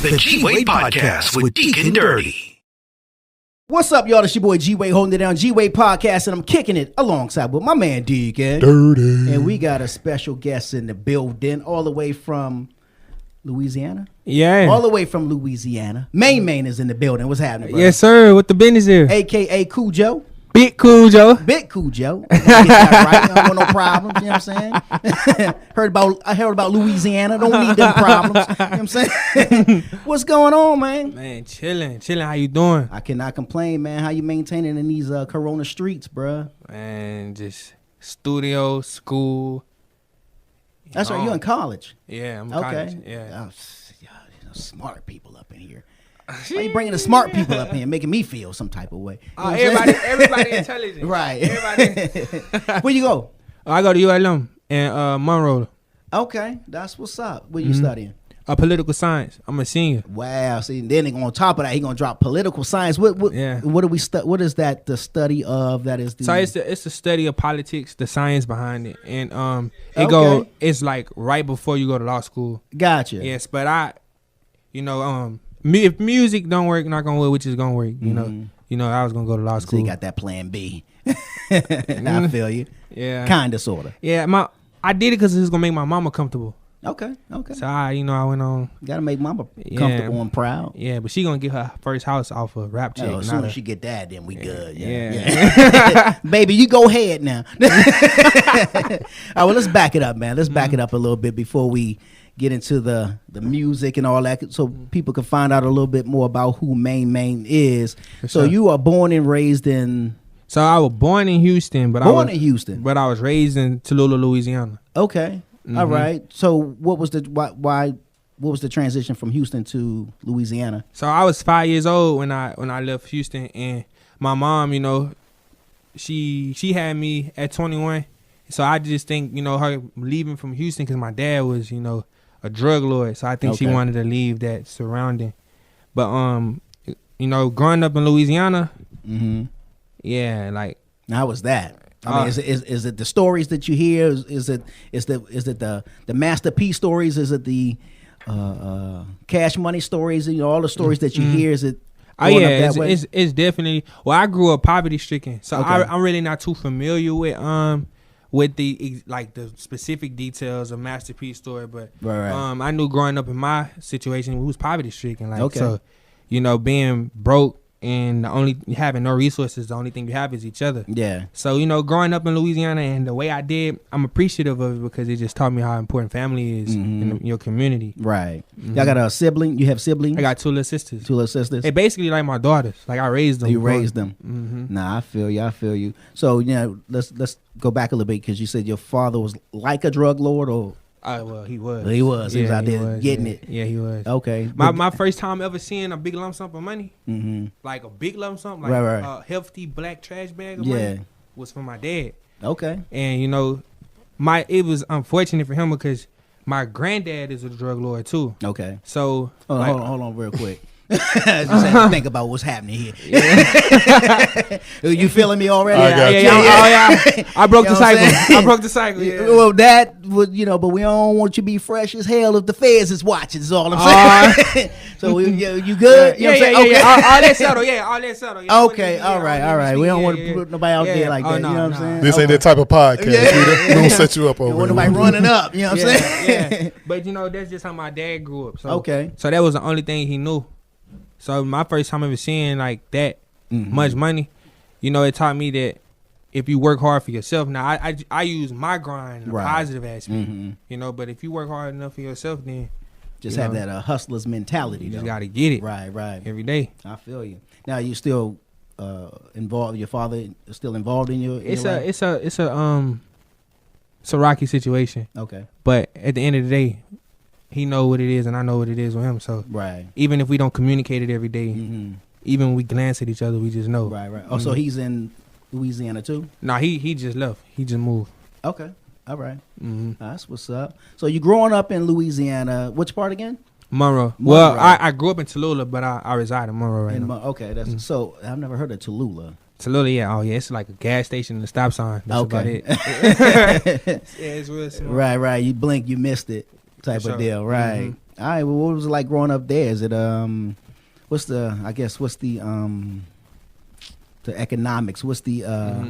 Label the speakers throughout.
Speaker 1: The G-Wade Podcast with Deacon Dirty.
Speaker 2: What's up, y'all? It's your boy G-Wade holding it down. G-Wade Podcast, and I'm kicking it alongside with my man Deacon
Speaker 3: Dirty.
Speaker 2: And we got a special guest in the building, all the way from Louisiana.
Speaker 4: Yeah.
Speaker 2: All the way from Louisiana. MainMain is in the building. What's happening, bro?
Speaker 4: Yes, sir. What the business here?
Speaker 2: AKA Cujo.
Speaker 4: Big Cujo.
Speaker 2: Big Cujo. Get that right. I don't want no problems. You know what I'm saying? I heard about Louisiana. Don't need them problems. You know what I'm saying? What's going on, man?
Speaker 4: Man, chilling. How you doing?
Speaker 2: I cannot complain, man. How you maintaining in these Corona streets, bruh?
Speaker 4: Man, just studio, school.
Speaker 2: That's right. You in college?
Speaker 4: Yeah, I'm in
Speaker 2: Okay.
Speaker 4: college. Yeah.
Speaker 2: Oh, smart people up in here. Why you bringing the smart people up here, making me feel some type of way? You know what I'm saying?
Speaker 4: Everybody intelligent.
Speaker 2: Right.
Speaker 4: Everybody.
Speaker 2: Where you go?
Speaker 4: I go to ULM in Monroe.
Speaker 2: Okay, that's what's up. What you studying?
Speaker 4: Political science. I'm a senior.
Speaker 2: Wow. See, then on top of that, he gonna drop political science. What do we What is that? The study of that is.
Speaker 4: So it's the study of politics, the science behind it, and it's like right before you go to law school.
Speaker 2: Gotcha.
Speaker 4: Yes, but if music don't work, not gonna work, which is gonna work. You know, I was gonna go to law school.
Speaker 2: So you got that plan B. I feel you.
Speaker 4: Yeah.
Speaker 2: Kinda, sorta.
Speaker 4: Yeah, I did it because it was gonna make my mama comfortable.
Speaker 2: Okay.
Speaker 4: So I went on.
Speaker 2: Gotta make mama comfortable and proud.
Speaker 4: Yeah, but she gonna get her first house off a rap check.
Speaker 2: As soon as she get that, then we good.
Speaker 4: Yeah.
Speaker 2: Baby, you go ahead now. All right, well, let's back it up, man. Let's back it up a little bit before we get into the music and all that, so people can find out a little bit more about who MainMain is. So you are born and raised in.
Speaker 4: So I was born in Houston, but I was raised in Tallulah, Louisiana.
Speaker 2: Okay. All right. So what was the why? What was the transition from Houston to Louisiana?
Speaker 4: So I was 5 years old when I left Houston, and my mom, she had me at 21. So I just think, her leaving from Houston because my dad was, a drug lord. So I think she wanted to leave that surrounding. But growing up in Louisiana, yeah, like
Speaker 2: how was that? I mean, is it the stories that you hear? Is it the Master P stories? Is it the Cash Money stories? All the stories that you hear. Is it?
Speaker 4: It's definitely. Well, I grew up poverty stricken, so I'm really not too familiar with the specific details of Master P's story. But I knew growing up in my situation, we was poverty stricken. So, being broke. And having no resources, the only thing you have is each other. Yeah. So, growing up in Louisiana and the way I did, I'm appreciative of it because it just taught me how important family is in your community.
Speaker 2: Right. Y'all got a sibling? You have siblings?
Speaker 4: I got two little sisters.
Speaker 2: Two little sisters?
Speaker 4: They basically like my daughters. Like I raised them.
Speaker 2: You raised them. Mm-hmm. Nah, I feel you. So, let's go back a little bit because you said your father was like a drug lord or...
Speaker 4: Well, he was.
Speaker 2: He was. He was out there getting it.
Speaker 4: Yeah, he was.
Speaker 2: Okay.
Speaker 4: My first time ever seeing a big lump sum of money, like a big lump sum, like a hefty black trash bag of money, was from my dad.
Speaker 2: Okay.
Speaker 4: And it was unfortunate for him because my granddad is a drug lord too. Okay. So
Speaker 2: hold on real quick. Just had to think about what's happening here. Yeah. You feeling me already?
Speaker 4: I broke the cycle. Yeah.
Speaker 2: Well, that would, but we don't want you to be fresh as hell if the feds is watching. Is all I'm saying. So you good?
Speaker 4: Yeah. All that settle. Yeah, all that settle.
Speaker 2: Okay. All right. We don't want to put nobody out there like that. You know what I'm saying?
Speaker 3: This ain't that type of podcast. We don't set you up over.
Speaker 2: Want nobody running up. You know what I'm saying?
Speaker 4: Yeah. But that's just how my dad grew up. So
Speaker 2: okay.
Speaker 4: So that was the only thing he knew. So my first time ever seeing like that much money, it taught me that if you work hard for yourself. Now I use my grind in a positive aspect, but if you work hard enough for yourself, then
Speaker 2: just have that hustler's mentality.
Speaker 4: You just got to get it
Speaker 2: right
Speaker 4: every day.
Speaker 2: I feel you. Now you still involved. Your father is still involved in your.
Speaker 4: It's a rocky situation.
Speaker 2: Okay,
Speaker 4: but at the end of the day, he know what it is, and I know what it is with him. So even if we don't communicate it every day, even when we glance at each other, we just know.
Speaker 2: Right. Oh, so he's in Louisiana too?
Speaker 4: Nah, he just left. He just moved.
Speaker 2: Okay. All right. That's what's up. So you growing up in Louisiana? Which part again?
Speaker 4: Monroe. Well, I grew up in Tallulah, but I reside in Monroe right now.
Speaker 2: Okay. That's so I've never heard of Tallulah.
Speaker 4: Tallulah, yeah. Oh, yeah. It's like a gas station and a stop sign. That's about it.
Speaker 2: Yeah, it's real small. Right. You blink, you missed it. Type of deal, right? All right. Well, what was it like growing up there? Is it what's the economics? What's the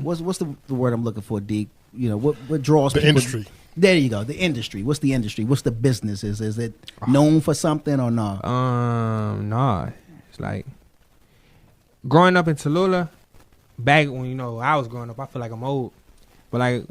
Speaker 2: what's the word I'm looking for, Deke? You know, what draws
Speaker 3: the
Speaker 2: people?
Speaker 3: Industry.
Speaker 2: There you go. The industry. What's the industry? What's the business? Is it known for something or not?
Speaker 4: Nah. It's like growing up in Tallulah, back when, you know, I was growing up, I feel like I'm old. But like,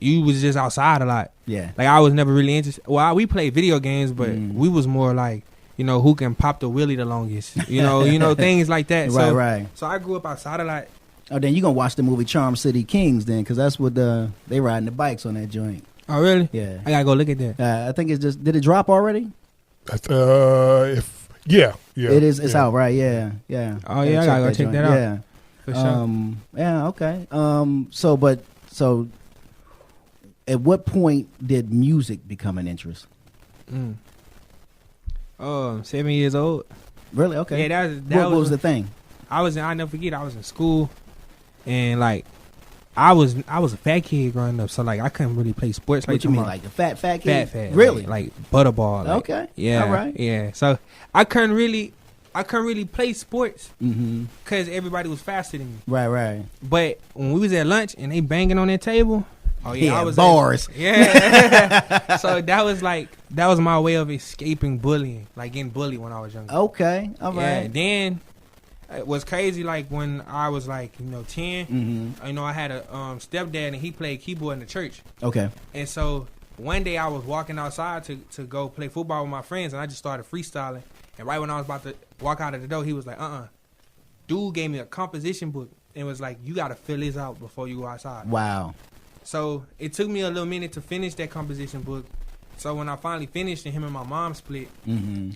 Speaker 4: you was just outside a lot.
Speaker 2: Yeah.
Speaker 4: Like, I was never really interested. Well, we played video games, but we was more like, you know, who can pop the wheelie the longest. You know, things like that.
Speaker 2: Right.
Speaker 4: So I grew up outside a lot.
Speaker 2: Oh, then you gonna watch the movie Charm City Kings then, because that's what they riding the bikes on that joint.
Speaker 4: Oh, really?
Speaker 2: Yeah.
Speaker 4: I gotta go look at that.
Speaker 2: I think it's just, did it drop already?
Speaker 3: Yeah.
Speaker 2: It is. It's out, right? Yeah.
Speaker 4: Oh yeah, I gotta go check that out.
Speaker 2: Yeah.
Speaker 4: For sure.
Speaker 2: Yeah. Okay. So, at what point did music become an interest?
Speaker 4: 7 years old.
Speaker 2: Really? Okay.
Speaker 4: Yeah,
Speaker 2: what was the thing?
Speaker 4: I never forget. I was in school, and like, I was a fat kid growing up, so like I couldn't really play sports.
Speaker 2: What
Speaker 4: like
Speaker 2: you mean, like the fat kid?
Speaker 4: Fat.
Speaker 2: Really?
Speaker 4: Like butterball. Like,
Speaker 2: okay.
Speaker 4: Yeah.
Speaker 2: All right.
Speaker 4: Yeah. So I couldn't really play sports
Speaker 2: Mm-hmm.
Speaker 4: because everybody was faster than me.
Speaker 2: Right.
Speaker 4: But when we was at lunch and they banging on that table, oh yeah, I was
Speaker 2: bars.
Speaker 4: Yeah. So that was my way of escaping bullying, like getting bullied when I was younger.
Speaker 2: Okay. All right.
Speaker 4: Yeah. Then it was crazy. Like when I was like 10,
Speaker 2: Mm-hmm.
Speaker 4: you know, I had a stepdad and he played keyboard in the church.
Speaker 2: Okay.
Speaker 4: And so one day I was walking outside to go play football with my friends, and I just started freestyling. And right when I was about to walk out of the door, he was like, Dude gave me a composition book and was like, you got to fill this out before you go outside.
Speaker 2: Wow.
Speaker 4: So it took me a little minute to finish that composition book. So when I finally finished and him and my mom split,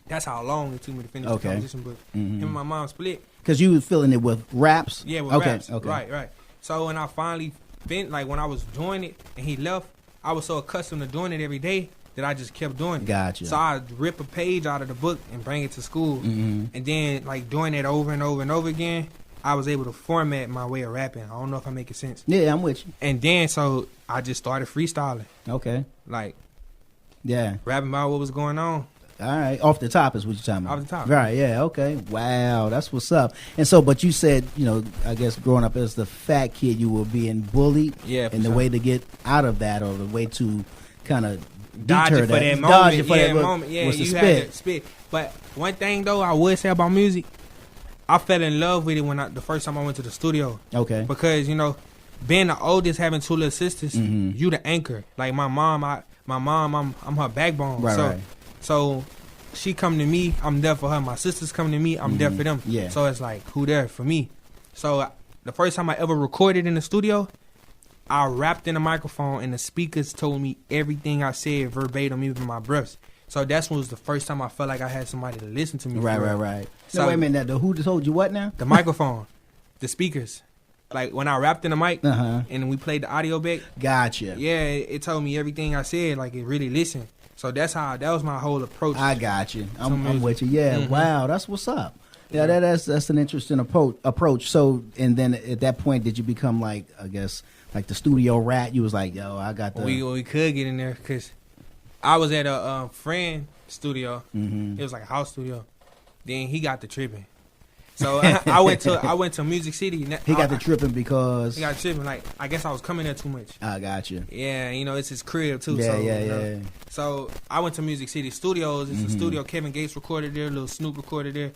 Speaker 4: that's how long it took me to finish the composition book. Him and my mom split.
Speaker 2: Because you was filling it with raps?
Speaker 4: Yeah, with raps. Okay. Right. So when I finally when I was doing it and he left, I was so accustomed to doing it every day that I just kept doing it.
Speaker 2: Gotcha.
Speaker 4: So I'd rip a page out of the book and bring it to school. And then like doing it over and over and over again, I was able to format my way of rapping. I don't know if I'm making sense.
Speaker 2: Yeah, I'm with you.
Speaker 4: And then so I just started freestyling.
Speaker 2: Okay.
Speaker 4: Like,
Speaker 2: yeah,
Speaker 4: rapping about what was going on.
Speaker 2: All right, off the top is what you're talking about.
Speaker 4: Off the top.
Speaker 2: Right, yeah, okay. Wow, that's what's up. And so, but you said, I guess growing up as the fat kid, you were being bullied.
Speaker 4: Yeah,
Speaker 2: and the way to get out of that, or the way to kind of
Speaker 4: dodge it for that moment. Yeah,
Speaker 2: was
Speaker 4: you had to spit. But one thing though, I would say about music, I fell in love with it the first time I went to the studio.
Speaker 2: Okay.
Speaker 4: Because being the oldest, having two little sisters, you the anchor. Like my mom, I'm her backbone.
Speaker 2: Right.
Speaker 4: So she come to me, I'm there for her. My sisters come to me, I'm there for them.
Speaker 2: Yeah.
Speaker 4: So it's like, who there for me? So the first time I ever recorded in the studio, I rapped in the microphone and the speakers told me everything I said verbatim, even my breaths. So that was the first time I felt like I had somebody to listen to me.
Speaker 2: Right.
Speaker 4: So
Speaker 2: no, wait a minute. Who told you what now?
Speaker 4: The microphone, the speakers. Like when I rapped in the mic and we played the audio back.
Speaker 2: Gotcha.
Speaker 4: Yeah, it told me everything I said. Like it really listened. So that was my whole approach.
Speaker 2: I got you. I'm with you. Yeah. Wow, that's what's up. Yeah, that's an interesting approach. So, and then at that point, did you become like, I guess, like the studio rat? You was like, yo, I got the.
Speaker 4: We could get in there because I was at a friend studio. It was like a house studio. Then he got the tripping. So I went to Music City.
Speaker 2: He got the tripping because
Speaker 4: he got tripping. Like I guess I was coming there too much.
Speaker 2: I got you.
Speaker 4: Yeah, it's his crib too.
Speaker 2: Yeah,
Speaker 4: so,
Speaker 2: yeah.
Speaker 4: So I went to Music City Studios. It's a studio. Kevin Gates recorded there. Lil Snoop recorded there.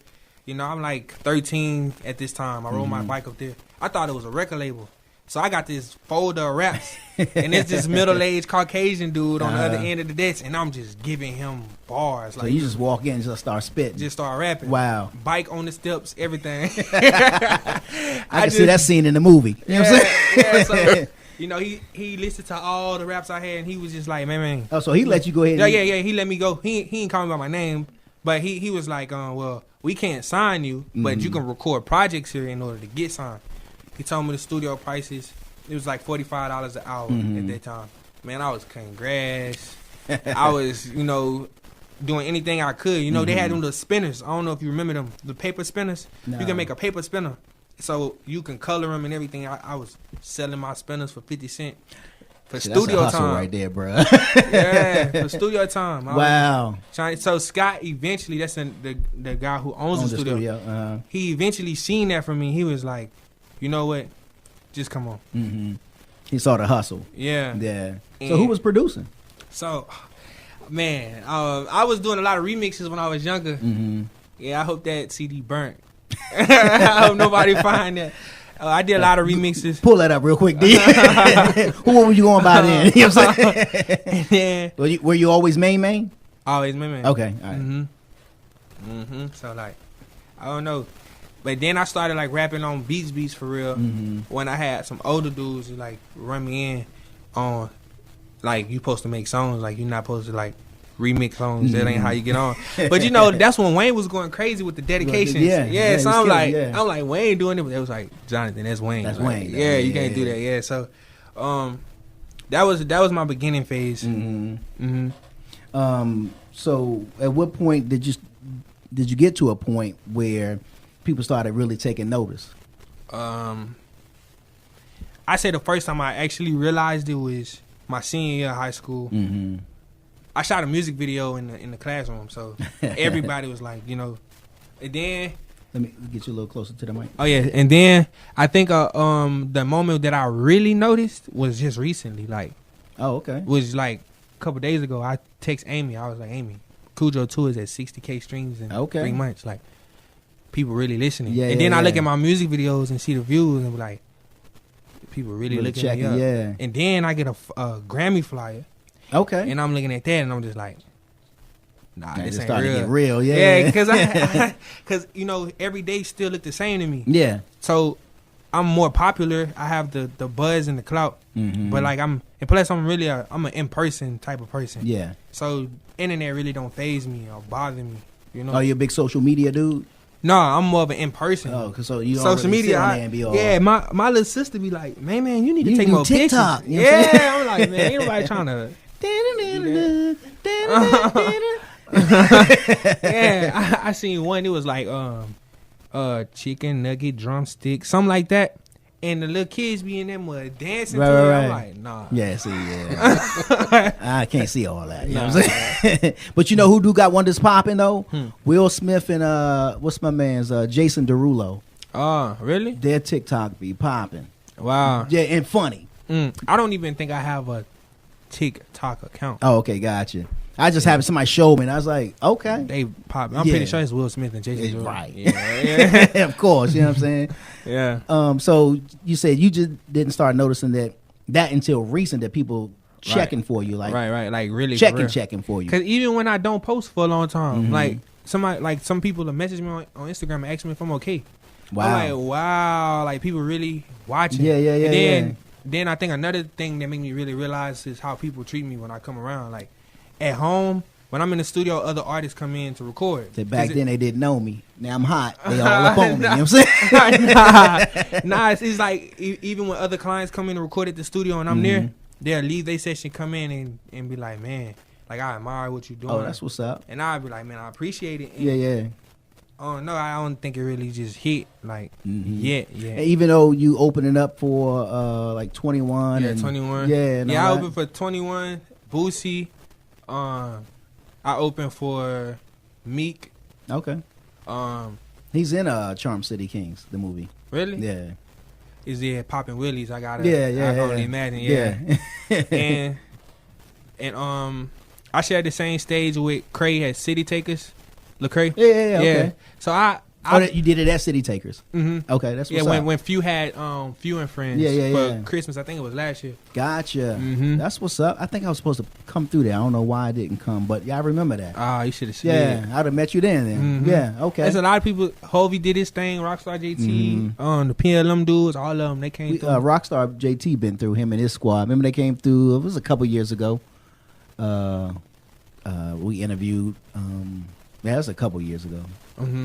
Speaker 4: I'm like 13 at this time. I rode my bike up there. I thought it was a record label. So I got this folder of raps, and it's this middle-aged Caucasian dude on the other end of the desk, and I'm just giving him bars.
Speaker 2: So you just walk in and just start spitting.
Speaker 4: Just start rapping.
Speaker 2: Wow.
Speaker 4: Bike on the steps, everything.
Speaker 2: I can see that scene in the movie. You know what I'm saying?
Speaker 4: So, he listened to all the raps I had, and he was just like, man.
Speaker 2: Oh, so he let you go ahead.
Speaker 4: Yeah. He let me go. He ain't call me by my name, but he was like, well, we can't sign you, but you can record projects here in order to get signed. He told me the studio prices. It was like $45 an hour at that time. Man, I was cutting grass. I was, doing anything I could. They had them little spinners. I don't know if you remember them. The paper spinners. No. You can make a paper spinner. So you can color them and everything. I was selling my spinners for 50 cents. for
Speaker 2: See,
Speaker 4: studio
Speaker 2: that's a hustle
Speaker 4: time.
Speaker 2: right there, bro.
Speaker 4: Yeah, for studio time.
Speaker 2: Wow.
Speaker 4: So Scott eventually, that's the guy who owns the studio. He eventually seen that from me. He was like, you know what? Just come on.
Speaker 2: Mm-hmm. He saw the hustle.
Speaker 4: Yeah.
Speaker 2: Yeah.
Speaker 4: And
Speaker 2: so who was producing?
Speaker 4: So, man, I was doing a lot of remixes when I was younger.
Speaker 2: Mm-hmm.
Speaker 4: Yeah, I hope that CD burnt. I hope nobody find that. I did a lot of remixes.
Speaker 2: Pull that up real quick, D. Who were you going by then? You know what I'm saying?
Speaker 4: Yeah.
Speaker 2: Were you always MainMain?
Speaker 4: Always MainMain.
Speaker 2: Okay, all right.
Speaker 4: Mm-hmm. So, like, I don't know. But then I started, like, rapping on beats for real when I had some older dudes who, like, run me in on, like, you supposed to make songs. Like, you're not supposed to, like, remix songs. That ain't how you get on. But, you know, that's when Wayne was going crazy with the dedications.
Speaker 2: Yeah,
Speaker 4: so I'm like, Wayne doing it. But it was like, Jonathan, that's Wayne.
Speaker 2: That's
Speaker 4: like,
Speaker 2: Wayne.
Speaker 4: Yeah, you can't do that. Yeah, so that was my beginning phase.
Speaker 2: So at what point did you get to a point where people started really taking notice?
Speaker 4: I say the first time I actually realized it was my senior year of high school. I shot a music video in the classroom, so everybody was like, you know. And then
Speaker 2: let me get you a little closer to the mic.
Speaker 4: Oh yeah, and then I think the moment that I really noticed was just recently. Like,
Speaker 2: oh okay,
Speaker 4: was like a couple days ago. I text Amy. I was like, Amy, Cujo 2 is at 60K streams in 3 months. Like, people really listening.
Speaker 2: Yeah,
Speaker 4: and then I look at my music videos and see the views and be like, people really looking
Speaker 2: checking,
Speaker 4: me up.
Speaker 2: yeah.
Speaker 4: And then I get a Grammy flyer.
Speaker 2: Okay.
Speaker 4: And I'm looking at that and I'm just like, nah, this ain't real.
Speaker 2: To get real, yeah.
Speaker 4: Yeah, because you know, every day still look the same to me.
Speaker 2: Yeah.
Speaker 4: So I'm more popular. I have the buzz and the clout. But like and plus I'm really I'm an in-person type of person.
Speaker 2: Yeah.
Speaker 4: So internet really don't faze me or bother me. You know.
Speaker 2: Oh, you a big social media dude?
Speaker 4: No, I'm more of an in-person.
Speaker 2: Oh, cause so you don't
Speaker 4: social
Speaker 2: really
Speaker 4: media.
Speaker 2: sit on there and be all,
Speaker 4: yeah, my little sister be like, man, you need to take
Speaker 2: do
Speaker 4: more
Speaker 2: TikTok,
Speaker 4: pictures.
Speaker 2: You know what I'm
Speaker 4: Yeah, I'm like, man, ain't nobody trying to. Yeah, I seen one. It was like chicken nugget drumstick, something like that. And the little kids be in them dancing to it. I'm like, nah.
Speaker 2: Yeah, see, yeah. I can't see all that. You know what I'm saying? But you know who do got one that's popping though? Will Smith and what's my man's Jason Derulo.
Speaker 4: Oh, really?
Speaker 2: Their TikTok be popping.
Speaker 4: Wow.
Speaker 2: Yeah, and funny.
Speaker 4: I don't even think I have a TikTok account.
Speaker 2: Oh, okay, gotcha. I just having somebody show me, and I was like, okay.
Speaker 4: They pop. I'm pretty sure it's Will Smith and Jason Derulo.
Speaker 2: Right.
Speaker 4: Yeah.
Speaker 2: Of course, you know what I'm saying?
Speaker 4: Yeah.
Speaker 2: So you said you just didn't start noticing that until recent, that people checking for you, like
Speaker 4: right, like really
Speaker 2: checking for you.
Speaker 4: Because even when I don't post for a long time, like some people will message me on Instagram and ask me if I'm okay.
Speaker 2: Wow.
Speaker 4: I'm like, wow, like people really watching.
Speaker 2: Yeah.
Speaker 4: And then I think another thing that made me really realize is how people treat me when I come around. Like at home, when I'm in the studio, other artists come in to record.
Speaker 2: Back then they didn't know me. Now I'm hot. They all up on me. You know what I'm saying?
Speaker 4: Nah, it's like even when other clients come in to record at the studio and I'm there, they'll leave their session, come in and be like, man, like I admire what you're doing.
Speaker 2: Oh, that's what's up.
Speaker 4: And I'll be like, man, I appreciate it. And
Speaker 2: yeah.
Speaker 4: Oh no, I don't think it really just hit like yet.
Speaker 2: And even though you opening up for like 21.
Speaker 4: Yeah,
Speaker 2: and
Speaker 4: 21.
Speaker 2: Yeah,
Speaker 4: I opened for 21, Boosie. I opened for Meek.
Speaker 2: Okay. He's in Charm City Kings, the movie.
Speaker 4: Really?
Speaker 2: Yeah.
Speaker 4: Is there Poppin' Willies? I gotta.
Speaker 2: Yeah.
Speaker 4: I can only imagine. Yeah. and I shared the same stage with Cray at City Takers. Lecrae?
Speaker 2: Yeah. Okay.
Speaker 4: So I
Speaker 2: you did it at City Takers. Okay, that's what's up.
Speaker 4: when Few had Few and Friends for Christmas, I think it was last year.
Speaker 2: Gotcha. That's what's up. I think I was supposed to come through there. I don't know why I didn't come, but yeah, I remember that.
Speaker 4: Ah, you should have seen
Speaker 2: it.
Speaker 4: it.
Speaker 2: I'd have met you then. Yeah, okay.
Speaker 4: There's a lot of people. Hovey did his thing. Rockstar JT, the PLM dudes, all of them, they came through.
Speaker 2: Rockstar JT been through, him and his squad. Remember they came through, it was a couple years ago. We interviewed, that was a couple years ago.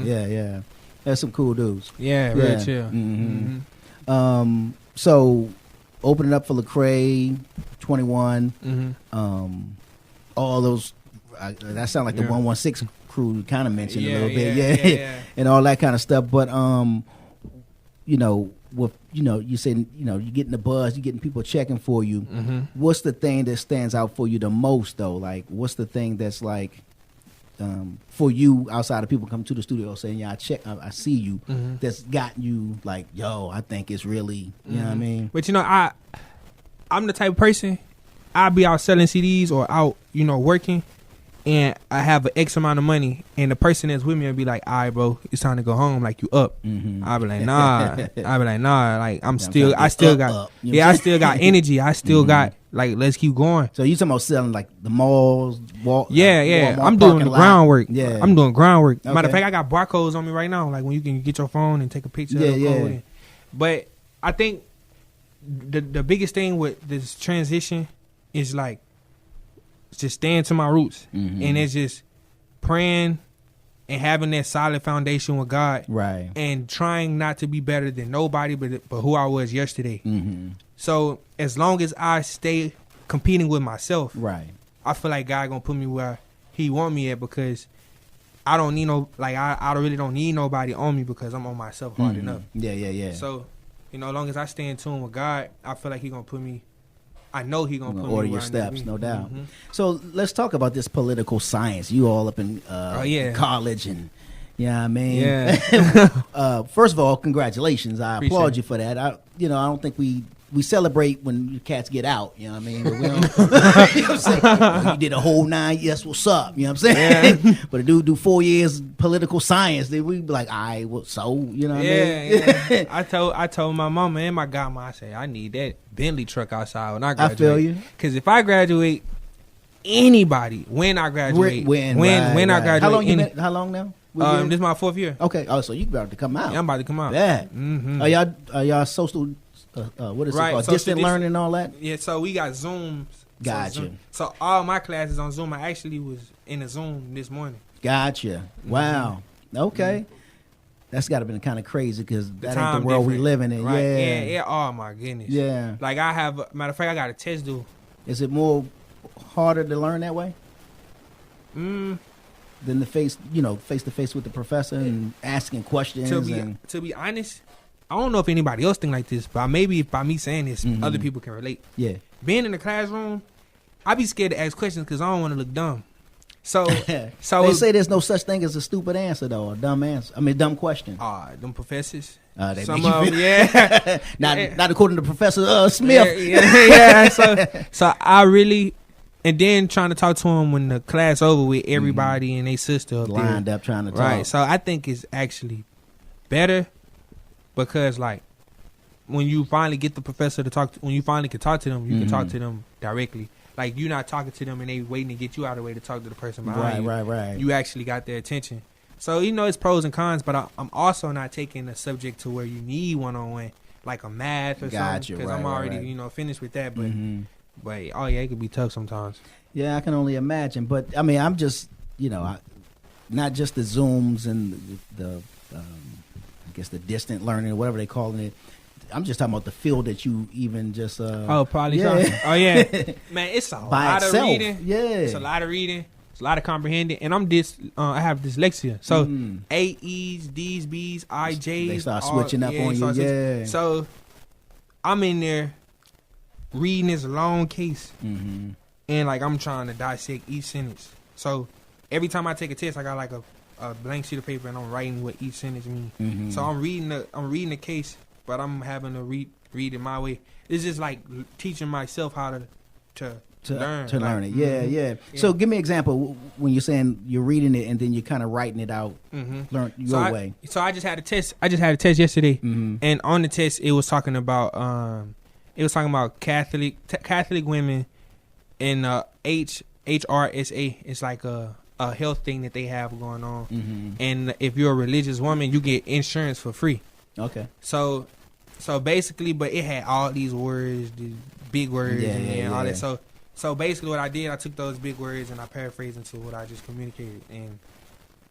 Speaker 2: Yeah. That's some cool dudes.
Speaker 4: Yeah, really chill.
Speaker 2: So, opening up for Lecrae, 21, all those, that sound like the 116 crew kind of mentioned a little bit. Yeah. And all that kind of stuff. But, you know, with you saying you're getting the buzz, you're getting people checking for you. What's the thing that stands out for you the most though? Like, what's the thing that's like for you outside of people come to the studio saying, yeah, I see you, that's gotten you like, yo, I think it's really, you know what I mean?
Speaker 4: But I'm the type of person, I'll be out selling CDs or out, working, and I have an X amount of money, and the person that's with me will be like, all right, bro, it's time to go home. Like, you up. I'll be like, nah. Like, I still got energy. I still got, like, let's keep going.
Speaker 2: So you talking about selling, like, the malls?
Speaker 4: Yeah. I'm doing the groundwork.
Speaker 2: Yeah.
Speaker 4: I'm doing groundwork.
Speaker 2: Okay.
Speaker 4: Matter of fact, I got barcodes on me right now, like, when you can get your phone and take a picture of the code. But I think the biggest thing with this transition is, like, just staying to my roots, and it's just praying and having that solid foundation with God,
Speaker 2: right? And
Speaker 4: trying not to be better than nobody, but who I was yesterday. So as long as I stay competing with myself, right, I feel like God gonna put me where He want me at, because I don't need I really don't need nobody on me, because I'm on myself hard enough.
Speaker 2: Yeah.
Speaker 4: So as long as I stay in tune with God, I feel like He gonna put me. I know He gonna put
Speaker 2: order
Speaker 4: me
Speaker 2: your steps, no doubt.
Speaker 4: Mm-hmm.
Speaker 2: So let's talk about this political science. You all up in college, and I mean,
Speaker 4: yeah.
Speaker 2: First of all, congratulations. I
Speaker 4: Appreciate
Speaker 2: applaud
Speaker 4: it.
Speaker 2: you for that. I don't think we celebrate when cats get out. You know what I mean? But we don't, you know what I'm saying? You did a whole 9 years. What's up? You know what I'm saying?
Speaker 4: Yeah.
Speaker 2: But a dude do 4 years political science. Then we be like, all right, well, so you know what I mean?
Speaker 4: Yeah. I told my mama and my godmama, I said, I need that Bentley truck outside when I graduate.
Speaker 2: I feel you.
Speaker 4: Because if I graduate, anybody, when I graduate, when I graduate,
Speaker 2: How long now?
Speaker 4: This is my 4th year.
Speaker 2: Okay. Oh, so you about to come out?
Speaker 4: Yeah, I'm about to come out.
Speaker 2: Yeah. Are y'all social? What is it called?
Speaker 4: So
Speaker 2: Distant learning and all that?
Speaker 4: Yeah, so we got Zooms.
Speaker 2: Gotcha.
Speaker 4: So all my classes on Zoom. I actually was in a Zoom this morning.
Speaker 2: Gotcha. Wow. Okay. That's got to be kind of crazy, because that ain't the world we living in.
Speaker 4: Right. Yeah. Oh my goodness.
Speaker 2: Yeah.
Speaker 4: Like matter of fact, I got a test due.
Speaker 2: Is it more harder to learn that way? Than the face to face with the professor and asking questions.
Speaker 4: To be honest, I don't know if anybody else think like this, but maybe by me saying this, other people can relate. Yeah. Being in the classroom, I be scared to ask questions because I don't want to look dumb. So
Speaker 2: they say there's no such thing as a stupid answer though, or dumb answer. I mean, dumb question.
Speaker 4: Them professors.
Speaker 2: They
Speaker 4: some of them, yeah.
Speaker 2: not according to Professor Smith.
Speaker 4: Yeah. So I really, and then trying to talk to him when the class over with everybody and they sister up
Speaker 2: lined up trying to talk.
Speaker 4: Right. So I think it's actually better, because like when you finally get the professor to talk, when you finally can talk to them, you can talk to them directly. Like, you're not talking to them and they waiting to get you out of the way to talk to the person behind you. Right. You actually got their attention. So, it's pros and cons, but I'm also not taking a subject to where you need one-on-one, like a math or something, because I'm already, finished with that. But, it could be tough sometimes.
Speaker 2: Yeah, I can only imagine. But, I mean, I'm just, not just the Zooms and the I guess the distant learning or whatever they calling it. I'm just talking about the field that you even just
Speaker 4: probably man, it's a lot of reading. It's a lot of reading. It's a lot of comprehending, and I have dyslexia, so AEs, Ds, Bs, IJs,
Speaker 2: they start switching up on you.
Speaker 4: So I'm in there reading this long case, and like I'm trying to dissect each sentence. So every time I take a test, I got like a blank sheet of paper, and I'm writing what each sentence means. So I'm reading the case, but I'm having to read it my way. It's just like teaching myself how to learn.
Speaker 2: To learn it. Yeah. So give me an example when you're saying you're reading it and then you're kind of writing it out. Learn your way.
Speaker 4: So I just had a test. I just had a test yesterday, and on the test it was talking about Catholic women and HRSA. It's like a health thing that they have going on, and if you're a religious woman, you get insurance for free.
Speaker 2: Okay.
Speaker 4: So basically, but it had all these words, these big words, and all that. So basically, what I did, I took those big words and I paraphrased into what I just communicated, and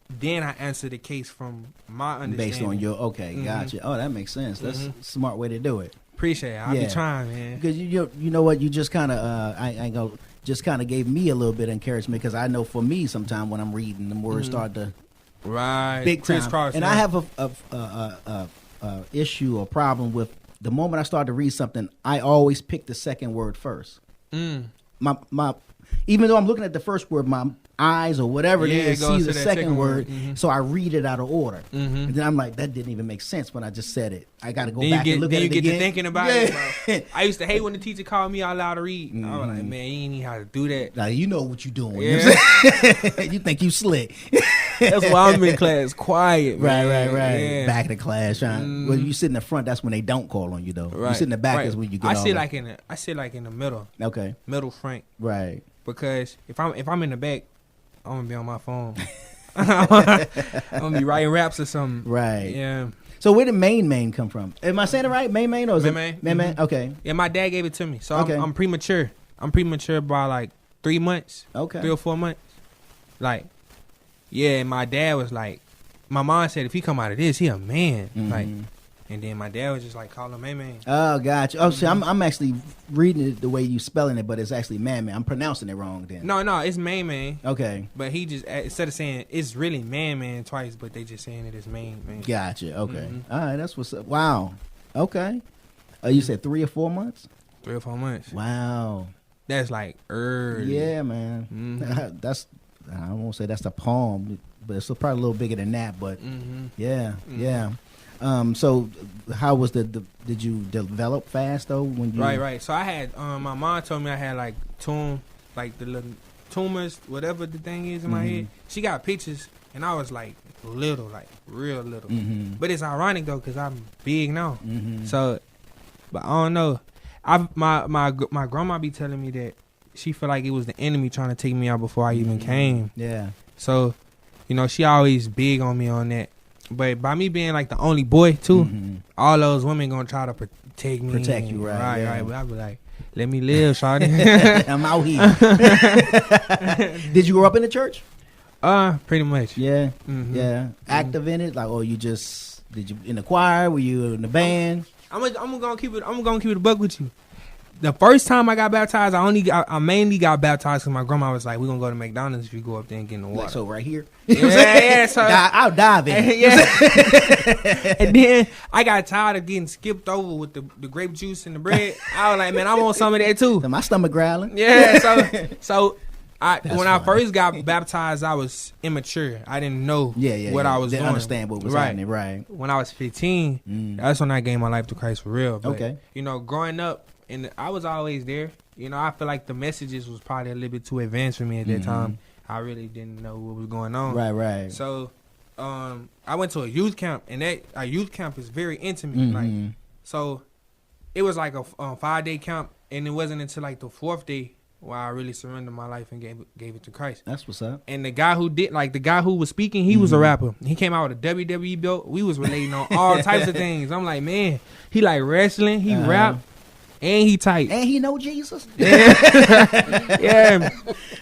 Speaker 4: then I answered the case from my understanding.
Speaker 2: Based on your gotcha. Oh, that makes sense. That's a smart way to do it.
Speaker 4: Appreciate it. I'll be trying, man.
Speaker 2: Because you know what, you just kind of just kind of gave me a little bit of encouragement, because I know for me, sometimes when I'm reading, the words start to
Speaker 4: big
Speaker 2: time.
Speaker 4: crisscross.
Speaker 2: And I have a issue or problem with the moment I start to read something. I always pick the second word first. My even though I'm looking at the first word, my eyes or whatever it is see the second word, so I read it out of order. And then I'm like, that didn't even make sense when I just said it. I got to go back and look at it again. Then you get to
Speaker 4: thinking about it, bro. I used to hate when the teacher called me out loud to read. I was like, man, you ain't need how to do that.
Speaker 2: Now you know what you're doing. You know what I'm saying? You think you slick.
Speaker 4: That's why I'm in class quiet, man.
Speaker 2: Right.
Speaker 4: Yeah.
Speaker 2: Back of the class, trying. When you sit in the front, that's when they don't call on you, though. You sit in the back is when you get.
Speaker 4: I sit like in the middle.
Speaker 2: Okay.
Speaker 4: Middle front.
Speaker 2: Right.
Speaker 4: Because if I'm in the back, I'm gonna be on my phone. I'm gonna be writing raps or something.
Speaker 2: Right.
Speaker 4: Yeah.
Speaker 2: So where did MainMain come from? Am I saying it right? MainMain or is
Speaker 4: MainMain?
Speaker 2: it MainMain? Okay.
Speaker 4: Yeah, my dad gave it to me, so
Speaker 2: Okay.
Speaker 4: I'm premature. I'm premature by like 3 months.
Speaker 2: Okay.
Speaker 4: 3 or 4 months. Like, yeah. And my dad was like, my mom said if he come out of this, he a man. Like. And then my dad was just like, call him MainMain.
Speaker 2: Oh, gotcha. Oh, see, I'm actually reading it the way you spelling it, but it's actually MainMain. I'm pronouncing it wrong then.
Speaker 4: No, it's MainMain.
Speaker 2: Okay.
Speaker 4: But he just, instead of saying, it's really MainMain twice, but they just saying it as MainMain.
Speaker 2: Gotcha. Okay. All right, that's what's up. Wow. Okay. You said 3 or 4 months?
Speaker 4: 3 or 4 months.
Speaker 2: Wow.
Speaker 4: That's like early.
Speaker 2: Yeah, man. That's, I won't say that's the palm, but it's probably a little bigger than that, but yeah. So how was did you develop fast though when you
Speaker 4: right so I had my mom told me I had like the little tumors, whatever the thing is in my head. She got pictures and I was like little, like real little. But it's ironic though because I'm big now. So but I don't know, my grandma be telling me that she feel like it was the enemy trying to take me out before I even came. So she always big on me on that. But by me being like the only boy too, all those women gonna try to protect
Speaker 2: you, right?
Speaker 4: Right. But I be like, let me live, shawty.
Speaker 2: I'm out here. Did you grow up in the church?
Speaker 4: Pretty much.
Speaker 2: Yeah. Active in it, like, or you just did you in the choir? Were you in the band?
Speaker 4: I'm gonna keep it a buck with you. The first time I got baptized, I mainly got baptized because my grandma was like, "We're gonna go to McDonald's if you go up there and get in the water."
Speaker 2: Like, so right here,
Speaker 4: yeah. So
Speaker 2: I'll dive in.
Speaker 4: And then I got tired of getting skipped over with the grape juice and the bread. I was like, man, I want some of that too.
Speaker 2: My stomach growling.
Speaker 4: Yeah. So when I first got baptized, I was immature. I didn't know what I was
Speaker 2: didn't
Speaker 4: doing.
Speaker 2: Understand what was happening. Right.
Speaker 4: When I was 15, that's when I gave my life to Christ for real. But,
Speaker 2: okay.
Speaker 4: Growing up. And I was always there. I feel like the messages was probably a little bit too advanced for me at that time. I really didn't know what was going on.
Speaker 2: Right.
Speaker 4: So I went to a youth camp, and a youth camp is very intimate. Like, so it was like a 5-day camp, and it wasn't until like the 4th day where I really surrendered my life and gave it to Christ.
Speaker 2: That's what's up.
Speaker 4: And the guy who was speaking, he was a rapper. He came out with a WWE belt. We was relating on all types of things. I'm like, man, he like wrestling, he rap. And he tight.
Speaker 2: And he know Jesus.
Speaker 4: Yeah.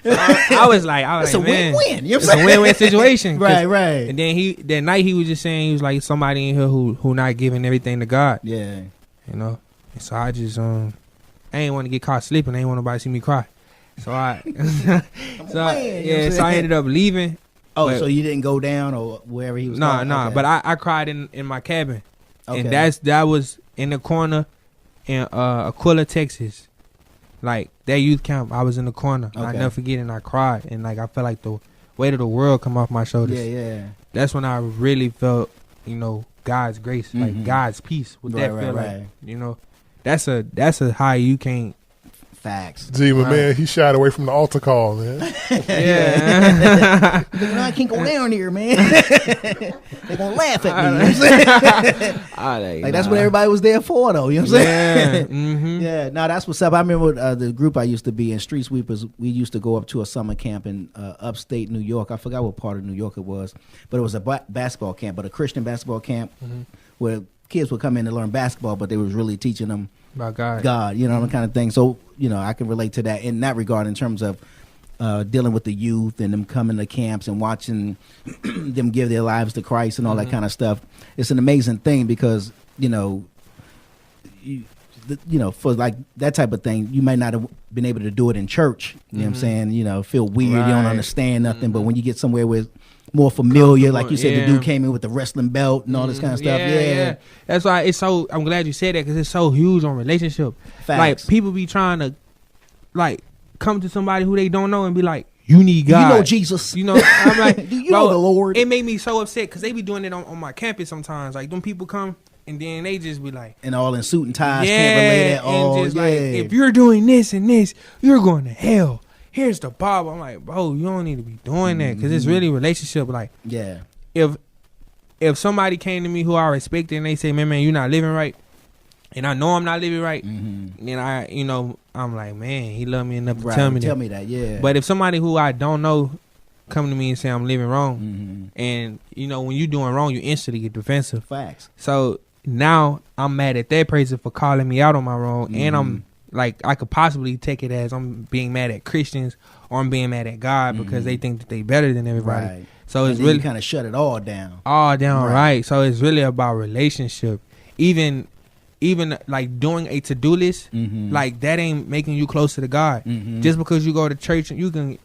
Speaker 4: I was like,
Speaker 2: it's a
Speaker 4: man,
Speaker 2: win-win.
Speaker 4: It's a win-win situation.
Speaker 2: Right.
Speaker 4: And then that night he was just saying, he was like, somebody in here who not giving everything to God.
Speaker 2: Yeah.
Speaker 4: And so I just I ain't want to get caught sleeping. I ain't want nobody to see me cry. So I ended up leaving.
Speaker 2: Oh, so you didn't go down or wherever he was?
Speaker 4: No. But I cried in my cabin.
Speaker 2: Okay.
Speaker 4: And that was in the corner in Aquila, Texas. Like that youth camp, I was in the corner.
Speaker 2: Okay.
Speaker 4: I never forget it, and I cried, and like I felt like the weight of the world come off my shoulders.
Speaker 2: Yeah.
Speaker 4: That's when I really felt, God's grace, like God's peace. What that feel like, that's a high you can't.
Speaker 2: Facts.
Speaker 3: Gee, my man, he shied away from the altar call, man.
Speaker 2: Yeah. I can't go down here, man. They're gonna laugh at me. Like that's what everybody was there for, though. You know what I'm saying? Yeah. No, that's what's up. I remember the group I used to be in, Street Sweepers. We used to go up to a summer camp in upstate New York. I forgot what part of New York it was, but it was a basketball camp, but a Christian basketball camp where kids would come in to learn basketball, but they was really teaching them
Speaker 4: about God,
Speaker 2: that kind of thing. So, I can relate to that in that regard in terms of dealing with the youth and them coming to camps and watching them give their lives to Christ and all that kind of stuff. It's an amazing thing because, for like that type of thing, you might not have been able to do it in church. You know what I'm saying? Feel weird. You don't understand nothing. But when you get somewhere where more familiar. Like you said, the dude came in with the wrestling belt and all this kind of stuff. Yeah.
Speaker 4: That's why it's so. I'm glad you said that because it's so huge on relationship.
Speaker 2: Facts.
Speaker 4: Like people be trying to, like, come to somebody who they don't know and be like, "You need God.
Speaker 2: You know Jesus.
Speaker 4: You know." I'm like,
Speaker 2: "Do you know the Lord?"
Speaker 4: It made me so upset because they be doing it on my campus sometimes. Like, them people come and then they just be like,
Speaker 2: and all in suit and ties, can't relate at all.
Speaker 4: And just like, if you're doing this and this, you're going to hell. Here's the Bible. I'm like, bro, you don't need to be doing that because it's really relationship. Like, if somebody came to me who I respected and they say, man, you're not living right, and I know I'm not living right, then I'm like, man, he loved me enough to tell me that.
Speaker 2: Yeah.
Speaker 4: But if somebody who I don't know come to me and say I'm living wrong, and when you're doing wrong, you instantly get defensive.
Speaker 2: Facts.
Speaker 4: So now I'm mad at that person for calling me out on my wrong, and I'm like, I could possibly take it as I'm being mad at Christians or I'm being mad at God because they think that they better than everybody.
Speaker 2: Right.
Speaker 4: So it's really
Speaker 2: kind of shut it all down.
Speaker 4: Right. So it's really about relationship. Even like doing a to-do list, like that ain't making you closer to God. Just because you go to church, you can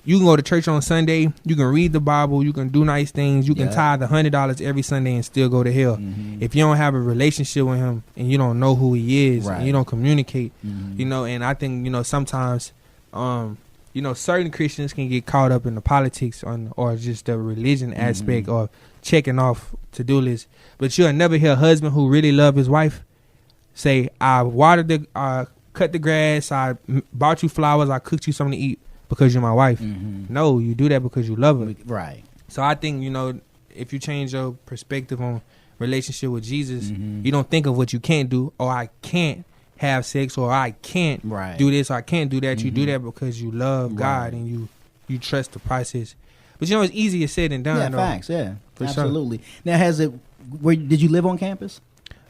Speaker 4: go to church on Sunday, you can read the Bible, you can do nice things, you can tithe $100 every Sunday and still go to hell. If you don't have a relationship with him and you don't know who he is and you don't communicate, and I think, sometimes, certain Christians can get caught up in the politics or just the religion aspect or checking off to-do lists. But you'll never hear a husband who really love his wife say, I watered cut the grass, I bought you flowers, I cooked you something to eat because you're my wife. No, you do that because you love her.
Speaker 2: Right.
Speaker 4: So I think, if you change your perspective on relationship with Jesus, you don't think of what you can't do, or I can't have sex, or I can't do this, or I can't do that. You do that because you love God and you trust the process. But it's easier said than done.
Speaker 2: Yeah, facts. Yeah, absolutely. Sure. Now, did you live on campus?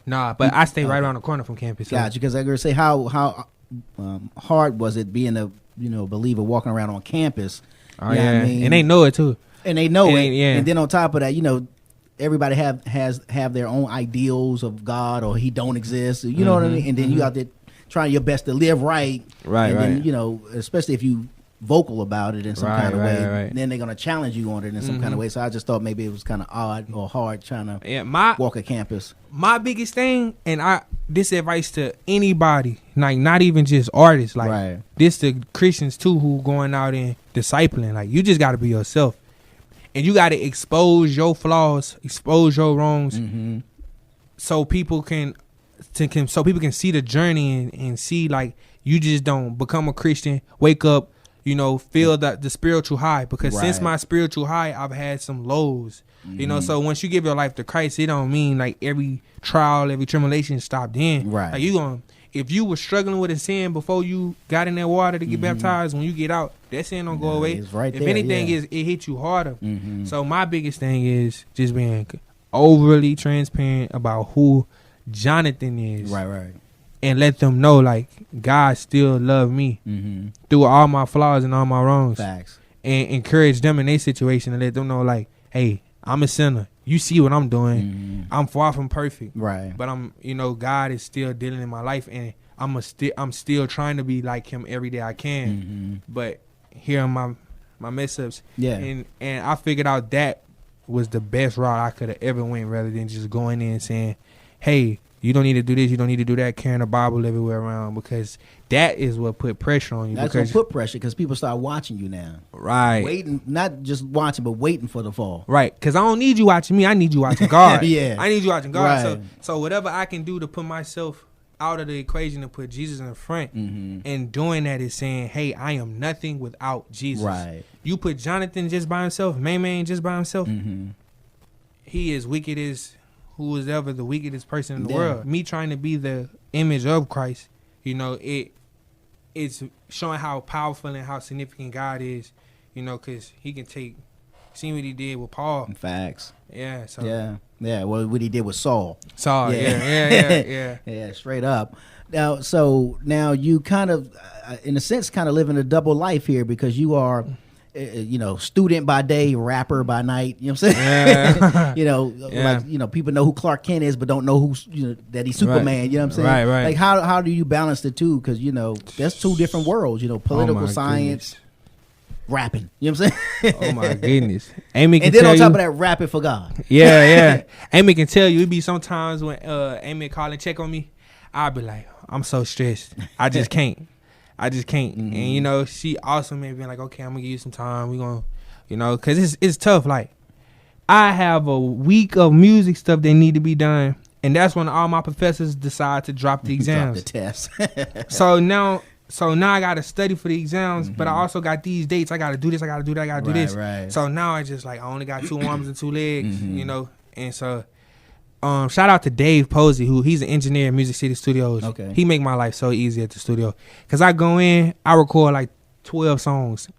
Speaker 4: Nah, but I stay right around the corner from campus.
Speaker 2: Gotcha. Because I was gonna say, how hard was it being a believer walking around on campus?
Speaker 4: Oh yeah, I mean? And they know it too.
Speaker 2: And they know it. Yeah. And then on top of that, everybody have their own ideals of God, or he don't exist. You know what I mean? And then you out there trying your best to live right.
Speaker 4: Right.
Speaker 2: And then, especially if you vocal about it in some kind of way, then they're gonna challenge you on it in some kind of way. So I just thought maybe it was kind of odd or hard trying to walk a campus.
Speaker 4: My biggest thing, and this advice to anybody, like not even just artists, like this to Christians too who going out and discipling. Like, you just got to be yourself, and you got to expose your flaws, expose your wrongs, so people can see the journey and see, like, you just don't become a Christian, wake up, feel the spiritual high. Because since my spiritual high, I've had some lows. So once you give your life to Christ, it don't mean like every trial, every tribulation stopped in.
Speaker 2: Right.
Speaker 4: Like, if you were struggling with a sin before you got in that water to get baptized, when you get out, that sin don't go away.
Speaker 2: It's right
Speaker 4: if
Speaker 2: there,
Speaker 4: anything, it hit you harder. So my biggest thing is just being overly transparent about who Jonathan is.
Speaker 2: Right.
Speaker 4: And let them know, like, God still love me through all my flaws and all my wrongs.
Speaker 2: Facts.
Speaker 4: And encourage them in their situation and let them know, like, hey, I'm a sinner. You see what I'm doing. I'm far from perfect.
Speaker 2: Right.
Speaker 4: But I'm, God is still dealing in my life, and I'm still trying to be like him every day I can. But here are my mess ups.
Speaker 2: Yeah.
Speaker 4: And I figured out that was the best route I could have ever went, rather than just going in and saying, hey, you don't need to do this, you don't need to do that, carrying a Bible everywhere around, because that is what put pressure on you.
Speaker 2: That's what put pressure, because people start watching you now.
Speaker 4: Right.
Speaker 2: Waiting, not just watching, but waiting for the fall.
Speaker 4: Right, because I don't need you watching me, I need you watching God.
Speaker 2: Yeah.
Speaker 4: I need you watching God.
Speaker 2: Right.
Speaker 4: So whatever I can do to put myself out of the equation and put Jesus in the front, and doing that is saying, hey, I am nothing without Jesus.
Speaker 2: Right.
Speaker 4: You put Jonathan just by himself, MainMain just by himself, he is wicked as who was ever the wickedest person in the world. Me trying to be the image of Christ, it's showing how powerful and how significant God is, because he can see what he did with Paul.
Speaker 2: Facts.
Speaker 4: Yeah. So
Speaker 2: Yeah. Well, what he did with Saul.
Speaker 4: Yeah.
Speaker 2: Yeah, straight up. Now, you kind of, in a sense, kind of living a double life here, because you are, student by day, rapper by night. You know what I'm saying? Like, people know who Clark Kent is, but don't know who's, that he's Superman. You know what I'm saying?
Speaker 4: Right.
Speaker 2: Like, how do you balance the two? Because, that's two different worlds. Political science. rapping. You know what I'm saying?
Speaker 4: Oh my goodness. Amy can
Speaker 2: And then
Speaker 4: tell
Speaker 2: on top
Speaker 4: you,
Speaker 2: of that, rapping for God.
Speaker 4: yeah. Amy can tell you. It be sometimes when Amy call and check on me, I'll be like, I'm so stressed. I just can't. And you know, she also may be like, okay, I'm gonna give you some time. We gonna, you know, cause it's tough. Like, I have a week of music stuff that need to be done, and that's when all my professors decide to drop the exams.
Speaker 2: Drop the test.
Speaker 4: So now I gotta study for the exams, but I also got these dates. I gotta do this. I gotta do that. I gotta do this.
Speaker 2: Right.
Speaker 4: So now I just like I only got 2 arms and 2 legs, you know. And so, shout out to Dave Posey, who he's an engineer at Music City Studios.
Speaker 2: Okay.
Speaker 4: He make my life so easy at the studio, cause I go in, I record like 12 songs,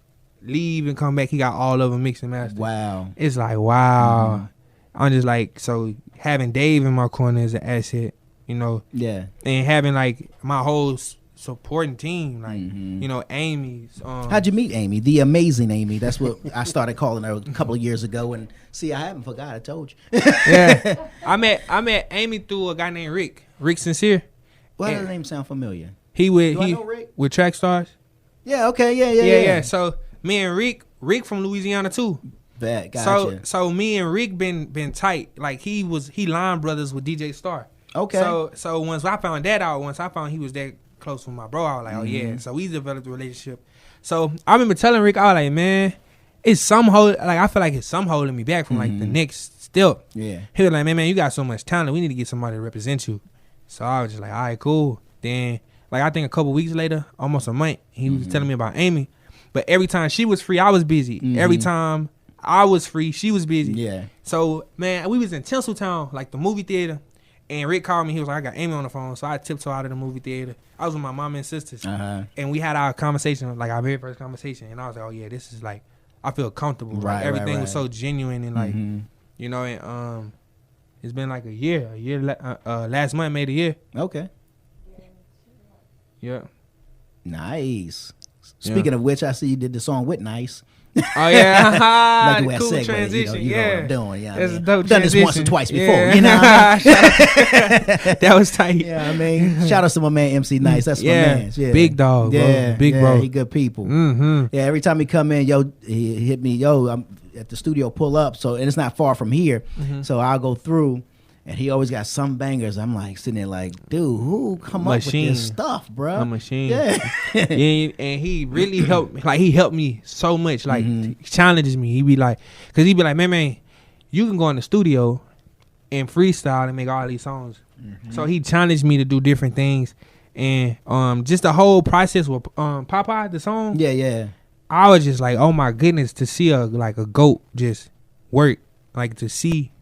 Speaker 4: leave and come back. He got all of them mixed and mastered.
Speaker 2: Wow.
Speaker 4: It's like wow. I'm just like, so having Dave in my corner is an asset, you know.
Speaker 2: Yeah.
Speaker 4: And having like my whole supporting team, like you know, Amy's.
Speaker 2: How'd you meet Amy? The amazing Amy. That's what I started calling her a couple of years ago. And see, I haven't forgot. I told you.
Speaker 4: Yeah, I met Amy through a guy named Rick Sincere.
Speaker 2: Why does the name sound familiar?
Speaker 4: He
Speaker 2: I know Rick?
Speaker 4: with Track Stars.
Speaker 2: Yeah. Okay. Yeah.
Speaker 4: So me and Rick from Louisiana too.
Speaker 2: That gotcha.
Speaker 4: So me and Rick been tight. Like he line brothers with DJ Star.
Speaker 2: Okay.
Speaker 4: So once I found that out, once I found he was that close with my bro, I was like, oh yeah. So we developed a relationship. So I remember telling Rick, I was like, man, it's I feel like it's some holding me back from like the next step.
Speaker 2: Yeah.
Speaker 4: He was like, man, you got so much talent. We need to get somebody to represent you. So I was just like, all right, cool. Then like I think a couple weeks later, almost a month, he was telling me about Amy. But every time she was free, I was busy. Every time I was free, she was busy.
Speaker 2: Yeah.
Speaker 4: So man, we was in Tinseltown, like the movie theater. And Rick called me. He was like, I got Amy on the phone. So I tiptoed out of the movie theater. I was with my mom and sisters. And we had our conversation, like our very first conversation. And I was like, oh, yeah, this is like, I feel comfortable.
Speaker 2: Right,
Speaker 4: like, everything was
Speaker 2: right.
Speaker 4: so genuine. And like, you know, and it's been like a year. Last month made a year.
Speaker 2: Okay.
Speaker 4: Yeah.
Speaker 2: Nice. Speaking of which, I see you did the song with Nice.
Speaker 4: Oh yeah,
Speaker 2: Like the way I
Speaker 4: cool
Speaker 2: segue,
Speaker 4: transition.
Speaker 2: you know
Speaker 4: Yeah,
Speaker 2: what I'm doing. Yeah,
Speaker 4: that's
Speaker 2: I
Speaker 4: a
Speaker 2: mean,
Speaker 4: dope
Speaker 2: done this once
Speaker 4: transition.
Speaker 2: or twice before.
Speaker 4: Yeah.
Speaker 2: You know what I mean?
Speaker 4: That was tight.
Speaker 2: Yeah, I mean, shout out to my man MC Nice. That's my man. Yeah,
Speaker 4: big dog, bro.
Speaker 2: Yeah,
Speaker 4: Big
Speaker 2: yeah,
Speaker 4: bro.
Speaker 2: He good people.
Speaker 4: Mm-hmm.
Speaker 2: Yeah, every time he come in, he hit me. I'm at the studio. Pull up. So and it's not far from here. So I'll go through. And he always got some bangers. I'm like sitting there like, dude, who come up with this stuff, bro?
Speaker 4: A machine.
Speaker 2: Yeah.
Speaker 4: Yeah, and he really helped me. Like he helped me so much. Like he challenges me. He be like, man, you can go in the studio and freestyle and make all these songs. So he challenged me to do different things. And just the whole process with Popeye, the song.
Speaker 2: Yeah.
Speaker 4: I was just like, oh my goodness, to see a goat just work. Like to see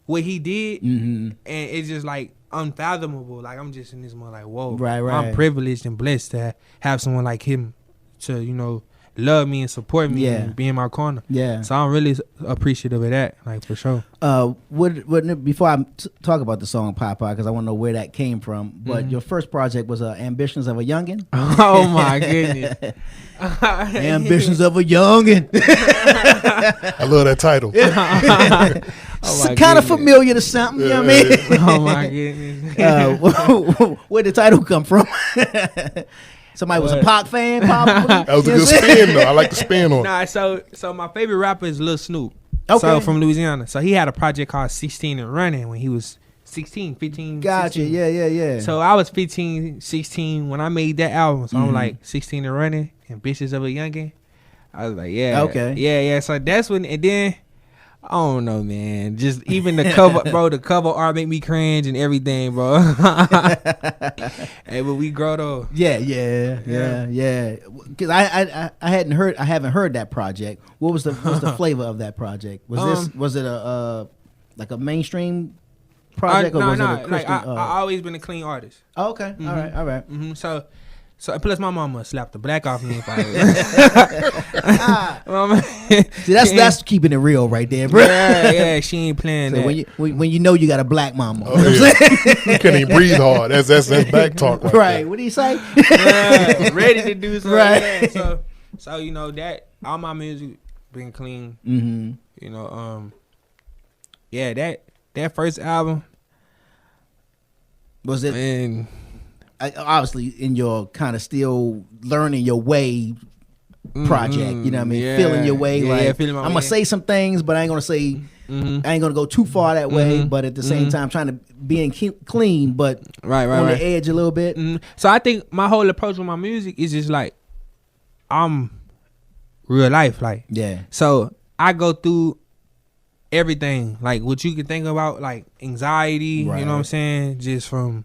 Speaker 4: what he did, and it's just like unfathomable. Like I'm just in this moment like, whoa,
Speaker 2: right.
Speaker 4: I'm privileged and blessed to have someone like him to, you know, love me and support me and be in my corner.
Speaker 2: Yeah.
Speaker 4: So I'm really appreciative of that, like for sure.
Speaker 2: Before I talk about the song Popeye, because I want to know where that came from, but your first project was Ambitions of a Youngin'?
Speaker 4: Oh my goodness.
Speaker 2: Ambitions of a Youngin'.
Speaker 3: I love that title.
Speaker 2: It's kind of familiar to something, you know what I mean?
Speaker 4: Oh my goodness.
Speaker 2: Where'd the title come from? Somebody was a Pac fan, probably.
Speaker 3: That was a good spin, though. I like the spin on it.
Speaker 4: Nah, so my favorite rapper is Lil Snoop.
Speaker 2: Okay.
Speaker 4: So from Louisiana. So he had a project called 16 and Running when he was 16, 15,
Speaker 2: Gotcha,
Speaker 4: 16.
Speaker 2: yeah.
Speaker 4: So I was 15, 16 when I made that album. So I'm like 16 and Running, Ambitions of a Youngin'. I was like, yeah.
Speaker 2: Okay.
Speaker 4: Yeah. So that's when, and then, I don't know, man. Just even the cover, bro, the cover art make me cringe and everything, bro. Hey, but we grow though.
Speaker 2: Yeah. Because I haven't heard that project. What was the flavor of that project? Was it a like a mainstream project, or was it a Christian?
Speaker 4: I always been a clean artist.
Speaker 2: Oh, okay, all right.
Speaker 4: So plus my mama slapped the black off me.
Speaker 2: See, that's keeping it real right there, bro.
Speaker 4: Yeah, she ain't playing
Speaker 2: so
Speaker 4: that.
Speaker 2: when you know you got a black mama,
Speaker 3: Oh, you know what I'm saying? You can't even breathe hard. That's back talk,
Speaker 2: right? What do you say?
Speaker 4: Ready to do something.
Speaker 2: Right.
Speaker 4: So you know that all my music been clean. You know, that first album
Speaker 2: was it?
Speaker 4: Man.
Speaker 2: Obviously, in your kind of still learning your way project. You know what I mean? Feeling your way. Like I'm gonna say some things, but I ain't gonna say. I ain't gonna go too far that way, but at the same time, trying to be clean, but on the edge a little bit.
Speaker 4: So I think my whole approach with my music is just like I'm real life, like So I go through everything, like what you can think about, like anxiety. You know what I'm saying? Just from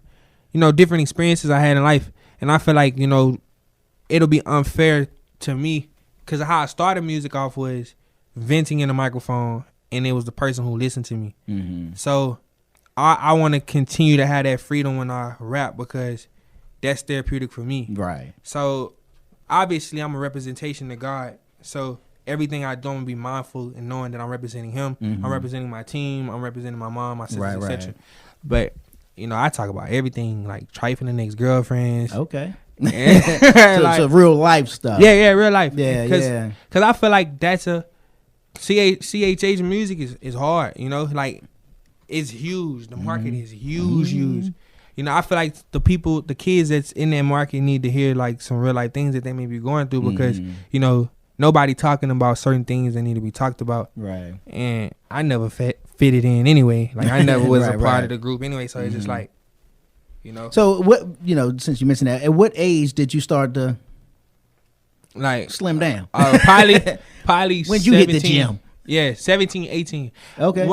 Speaker 4: different experiences I had in life, and I feel like it'll be unfair to me because how I started music off was venting in a microphone. And it was the person who listened to me. So I want to continue to have that freedom when I rap because that's therapeutic for me.
Speaker 2: Right.
Speaker 4: So obviously I'm a representation of God. So everything I do, I'm be mindful and knowing that I'm representing Him. I'm representing my team. I'm representing my mom, my sisters, etc. But I talk about everything like trifling ex-girlfriends.
Speaker 2: Okay.
Speaker 4: So
Speaker 2: real life stuff.
Speaker 4: Yeah, real life.
Speaker 2: Yeah,
Speaker 4: Because I feel like that's a CHH music is hard, like it's huge. The market is huge. I feel like the kids that's in that market need to hear like some real life things that they may be going through because nobody talking about certain things that need to be talked about.
Speaker 2: Right.
Speaker 4: And I never fitted in anyway. Like I never was a part of the group anyway. So it's just like,
Speaker 2: So what since you mentioned that, at what age did you start to
Speaker 4: like
Speaker 2: slim down?
Speaker 4: Probably
Speaker 2: when you
Speaker 4: 17,
Speaker 2: hit the gym.
Speaker 4: Yeah, 17, 18.
Speaker 2: Okay.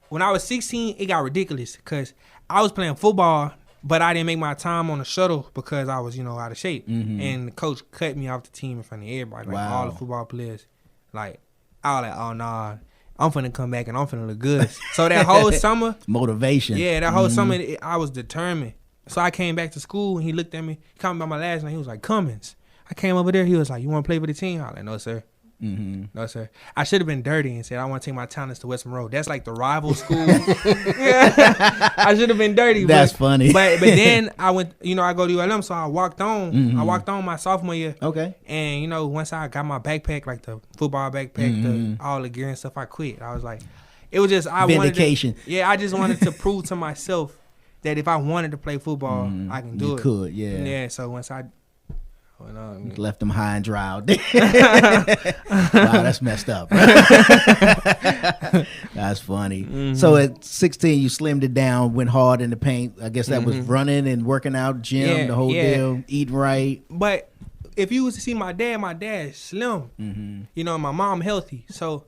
Speaker 4: When I was 16, it got ridiculous because I was playing football, but I didn't make my time on the shuttle because I was, out of shape. And the coach cut me off the team in front of everybody, like all the football players. Like, I was like, oh, nah, I'm finna come back and I'm finna look good. So that whole summer.
Speaker 2: Motivation.
Speaker 4: Yeah, that whole summer, I was determined. So I came back to school and he looked at me, he called me by my last name. He was like, Cummins. I came over there. He was like, you want to play for the team? I was like, no, sir. No, sir. I should have been dirty and said, I want to take my talents to West Monroe. That's like the rival school. I should have been dirty.
Speaker 2: That's funny.
Speaker 4: But then I went, I go to ULM, so I walked on. I walked on my sophomore year.
Speaker 2: Okay.
Speaker 4: And, once I got my backpack, like the football backpack, all the gear and stuff, I quit. I was like, it was just,
Speaker 2: vindication.
Speaker 4: I just wanted to prove to myself that if I wanted to play football, I can do it.
Speaker 2: You could, yeah.
Speaker 4: Yeah, so once I
Speaker 2: left them high and dry out there. Wow, that's messed up. That's funny. So at 16, you slimmed it down, went hard in the paint. I guess that was running and working out, gym, the whole deal, eating right.
Speaker 4: But if you was to see my dad's slim. My mom healthy. So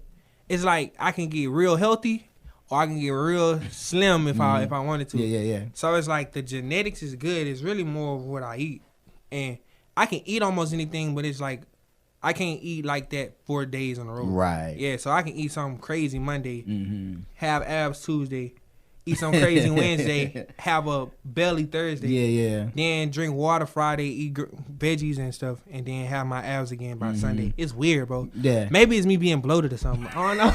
Speaker 4: it's like I can get real healthy or I can get real slim if I wanted to.
Speaker 2: Yeah.
Speaker 4: So it's like the genetics is good. It's really more of what I eat. And I can eat almost anything, but it's like I can't eat like that 4 days in a row.
Speaker 2: Right.
Speaker 4: Yeah, so I can eat something crazy Monday, have abs Tuesday, eat something crazy Wednesday, have a belly Thursday.
Speaker 2: Yeah.
Speaker 4: Then drink water Friday, eat veggies and stuff, and then have my abs again by Sunday. It's weird, bro.
Speaker 2: Yeah.
Speaker 4: Maybe it's me being bloated or something. I don't know.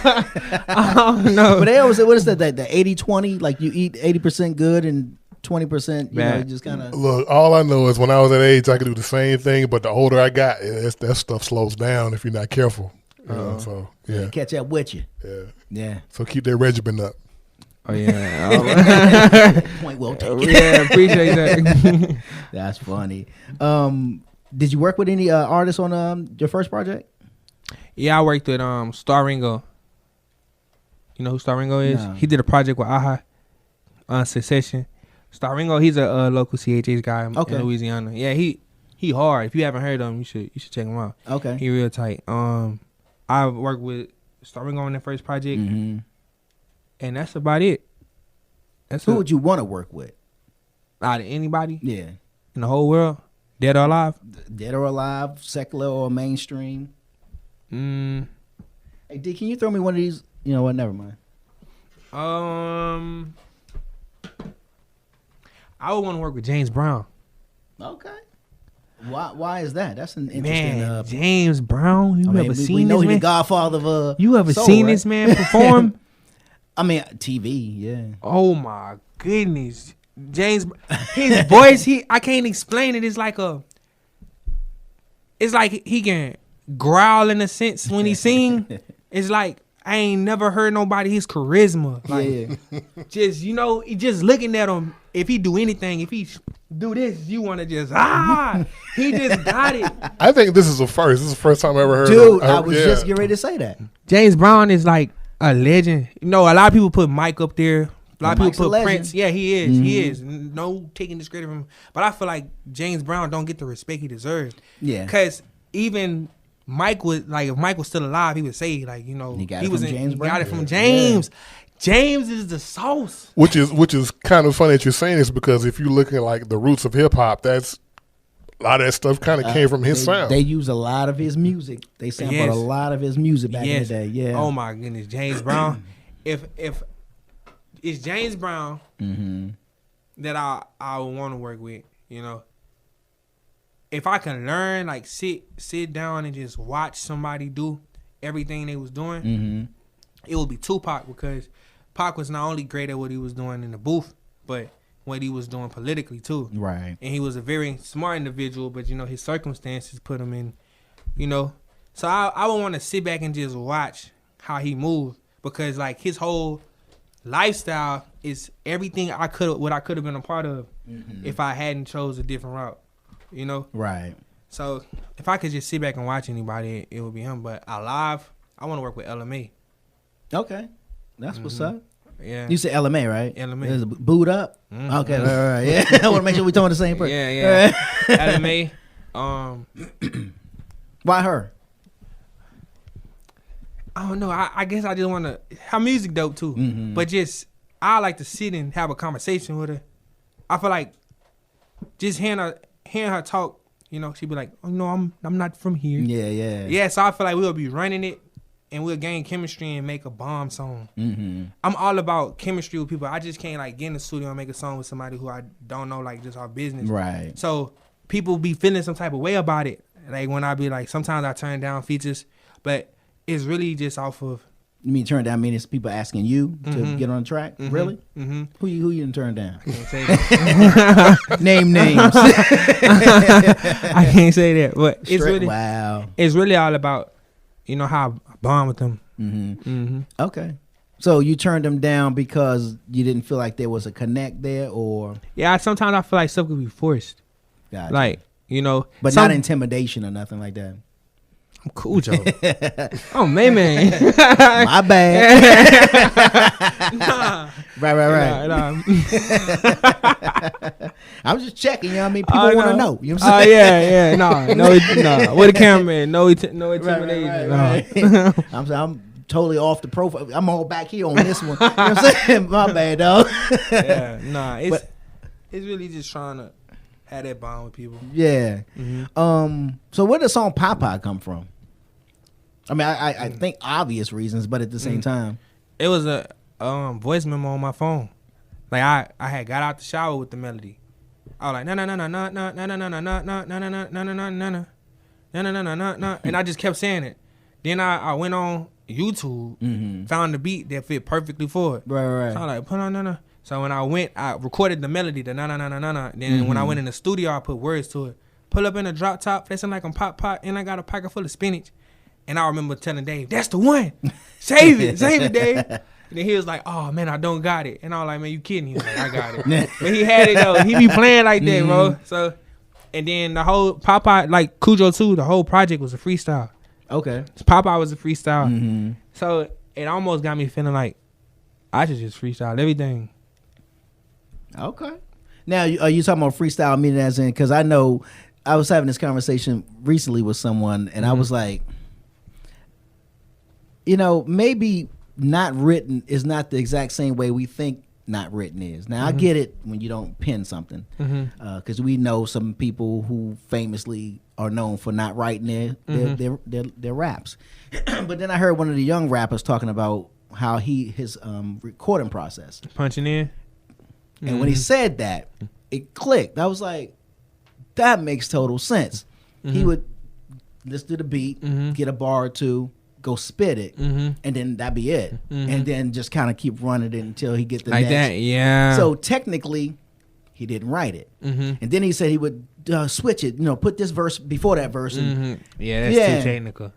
Speaker 4: I don't know.
Speaker 2: But they always say, what is that, the 80-20? Like you eat 80% good and 20%, you just kind of.
Speaker 3: Look, all I know is when I was that age, I could do the same thing, but the older I got, that stuff slows down if you're not careful. So yeah,
Speaker 2: catch up with you.
Speaker 3: Yeah. So keep that regimen up.
Speaker 4: Oh yeah.
Speaker 2: Point well taken.
Speaker 4: Yeah, appreciate that.
Speaker 2: That's funny. Did you work with any artists on your first project?
Speaker 4: Yeah, I worked with Star Ringo. You know who Star Ringo is? No. He did a project with Aha on Succession. Star Ringo, he's a local CHH guy in Louisiana. Yeah, he hard. If you haven't heard of him, you should check him out.
Speaker 2: Okay.
Speaker 4: He real tight. I worked with Star Ringo on that first project, and that's about it.
Speaker 2: Who would you want to work with?
Speaker 4: Out of anybody?
Speaker 2: Yeah.
Speaker 4: In the whole world? Dead or alive?
Speaker 2: Dead or alive, secular or mainstream. Hey, D, can you throw me one of these? You know what? Never mind.
Speaker 4: I would want to work with James Brown.
Speaker 2: Okay. Why is that? That's an interesting.
Speaker 4: Man, James Brown. You ever seen
Speaker 2: we know
Speaker 4: this man?
Speaker 2: He's the godfather of
Speaker 4: you ever
Speaker 2: soul,
Speaker 4: seen
Speaker 2: right?
Speaker 4: this man perform?
Speaker 2: I mean, TV. Yeah.
Speaker 4: Oh my goodness, James. His voice. I can't explain it. It's like he can growl in a sense when he sing. It's like I ain't never heard nobody his charisma. Like, just, you know, just looking at him, if he do anything, if he do this, you want to just, he just got it.
Speaker 3: I think this is the first. This is the first time I ever heard
Speaker 2: Dude, I was just getting ready to say that.
Speaker 4: James Brown is like a legend. You know, a lot of people put Mike up there. A lot of people put Prince. Yeah, he is. Mm-hmm. He is. No taking this credit from him. But I feel like James Brown don't get the respect he deserves. Yeah. Because even Mike would, like, if Mike was still alive, he would say, like, you know, he got it from James. James is the sauce.
Speaker 3: Which is kind of funny that you're saying this, because if you look at like the roots of hip hop, that's a lot of that stuff kind of came from his sound.
Speaker 2: They use a lot of his music. They sampled a lot of his music back in the day. Yeah.
Speaker 4: Oh my goodness, James Brown. If it's James Brown that I would want to work with, you know. If I can learn, like sit down and just watch somebody do everything they was doing, it would be Tupac, because Pac was not only great at what he was doing in the booth, but what he was doing politically too. Right. And he was a very smart individual, but you know, his circumstances put him in, you know. So I would want to sit back and just watch how he moved, because like his whole lifestyle is everything what I could have been a part of if I hadn't chose a different route, you know. Right. So if I could just sit back and watch anybody, it would be him. But alive, I want to work with LMA.
Speaker 2: Okay. That's what's up. Yeah. You said LMA, right? LMA. Boot up? Okay, all right. Yeah. I want to make sure we're talking the same person.
Speaker 4: Yeah. LMA.
Speaker 2: Why her?
Speaker 4: I don't know. I guess I just want to. Her music dope too. But just, I like to sit and have a conversation with her. I feel like just hearing her talk, you know, she'd be like, oh, no, I'm not from here. Yeah. Yeah, so I feel like we'll be running it, and we'll gain chemistry and make a bomb song. I'm all about chemistry with people. I just can't like get in the studio and make a song with somebody who I don't know, like just our business. Right. So people be feeling some type of way about it. Like when I be like, sometimes I turn down features, but it's really just off of.
Speaker 2: You mean turn down means people asking you to get on the track? Really? Who you didn't turn down? I can't say that. Name names.
Speaker 4: I can't say that, but it's really It's really all about, you know, how I bond with them.
Speaker 2: Okay. So you turned them down because you didn't feel like there was a connect there, or?
Speaker 4: Yeah, sometimes I feel like stuff could be forced. Gotcha. Like, you know.
Speaker 2: But not intimidation or nothing like that.
Speaker 4: I'm cool, Joe. Oh, MainMain.
Speaker 2: My bad. Nah. Right. Nah. I was just checking, you know what I mean? People want to know. You know what I'm saying?
Speaker 4: No. With the cameraman, no intimidation.
Speaker 2: Right. I'm totally off the profile. I'm all back here on this one. You know what I'm saying? My bad, dog.
Speaker 4: It's really just trying to have that bond with people.
Speaker 2: Yeah. So where does song Papa come from? I mean, I think obvious reasons, but at the same time,
Speaker 4: it was a voice memo on my phone. Like I had got out the shower with the melody. I was like no, and I just kept saying it. Then I went on YouTube, found the beat that fit perfectly for it. Right. So I was like, put on no. So when I went, I recorded the melody, the na. Then when I went in the studio, I put words to it. Pull up in a drop top, flexing like I'm pop, and I got a pocket full of spinach. And I remember telling Dave, that's the one. Save it, Dave. And then he was like, oh, man, I don't got it. And I was like, man, you kidding? He was like, I got it. But he had it, though. He be playing like that, bro. So, and then the whole Popeye, like Cujo too, the whole project was a freestyle.
Speaker 2: Okay.
Speaker 4: Popeye was a freestyle. So it almost got me feeling like I should just freestyle everything.
Speaker 2: Okay. Now, are you talking about freestyle meaning as in, because I know I was having this conversation recently with someone, and I was like, you know, maybe not written is not the exact same way we think not written is. Now, I get it when you don't pen something, because we know some people who famously are known for not writing their raps. But then I heard one of the young rappers talking about how his recording process.
Speaker 4: Punching in.
Speaker 2: And when he said that, it clicked. I was like, that makes total sense. He would listen to the beat, get a bar or two, go spit it, and then that'd be it. And then just kind of keep running it until he get the
Speaker 4: like
Speaker 2: next.
Speaker 4: That, yeah.
Speaker 2: So technically, he didn't write it. And then he said he would switch it, you know, put this verse before that verse. And,
Speaker 4: yeah, that's too technical.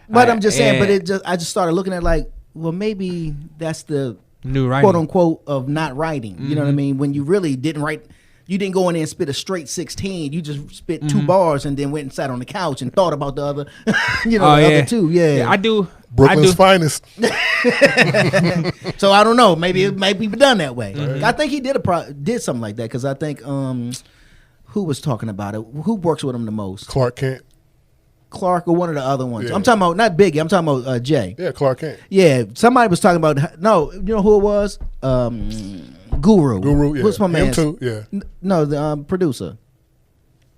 Speaker 2: But I'm just saying, but I just started looking at like, well, maybe that's the
Speaker 4: new writing,
Speaker 2: quote unquote, of not writing. You know what I mean? When you really didn't write, you didn't go in there and spit a straight 16. You just spit 2 bars and then went and sat on the couch and thought about the other, other 2. Yeah,
Speaker 4: I do.
Speaker 3: Brooklyn's finest.
Speaker 2: So I don't know. Maybe it might be done that way. I think he did something like that because I think who was talking about it? Who works with him the most?
Speaker 3: Clark Kent.
Speaker 2: Clark or one of the other ones.
Speaker 3: Yeah.
Speaker 2: I'm talking about not Biggie. I'm talking about Jay.
Speaker 3: Yeah, Clark Kent.
Speaker 2: Yeah, somebody was talking about. No, you know who it was? Guru.
Speaker 3: Guru. Yeah.
Speaker 2: What's my man?
Speaker 3: Him too. Yeah.
Speaker 2: No, the producer.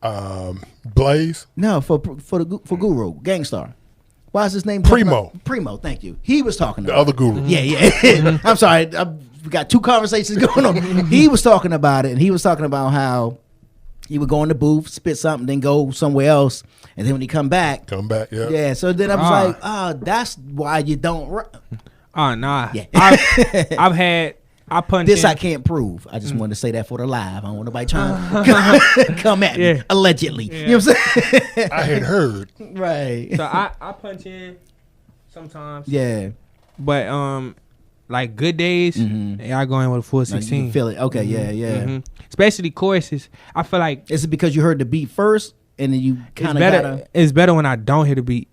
Speaker 3: Blaze.
Speaker 2: No, for Guru, Gangstar. Why is his name
Speaker 3: Primo?
Speaker 2: Primo, thank you. He was talking
Speaker 3: The
Speaker 2: about
Speaker 3: other Guru.
Speaker 2: Yeah. I'm sorry. We got 2 conversations going on. He was talking about it, and he was talking about how he would go in the booth, spit something, then go somewhere else, and then when he come back.
Speaker 3: Yeah.
Speaker 2: Yeah. So then I was like, that's why you don't.
Speaker 4: Nah.
Speaker 2: Yeah.
Speaker 4: I punched
Speaker 2: this
Speaker 4: in.
Speaker 2: I can't prove. I just wanted to say that for the live. I don't want nobody trying to come at me allegedly.
Speaker 4: Yeah.
Speaker 2: You know what I'm saying?
Speaker 3: I had heard.
Speaker 2: Right.
Speaker 4: So I punch in sometimes.
Speaker 2: Yeah.
Speaker 4: But like good days, I go in with a full
Speaker 2: Like, you
Speaker 4: 16.
Speaker 2: can feel it. Okay. Yeah.
Speaker 4: Especially choruses. I feel like
Speaker 2: Is it because you heard the beat first and then you kind of gotta?
Speaker 4: It's better when I don't hear the beat,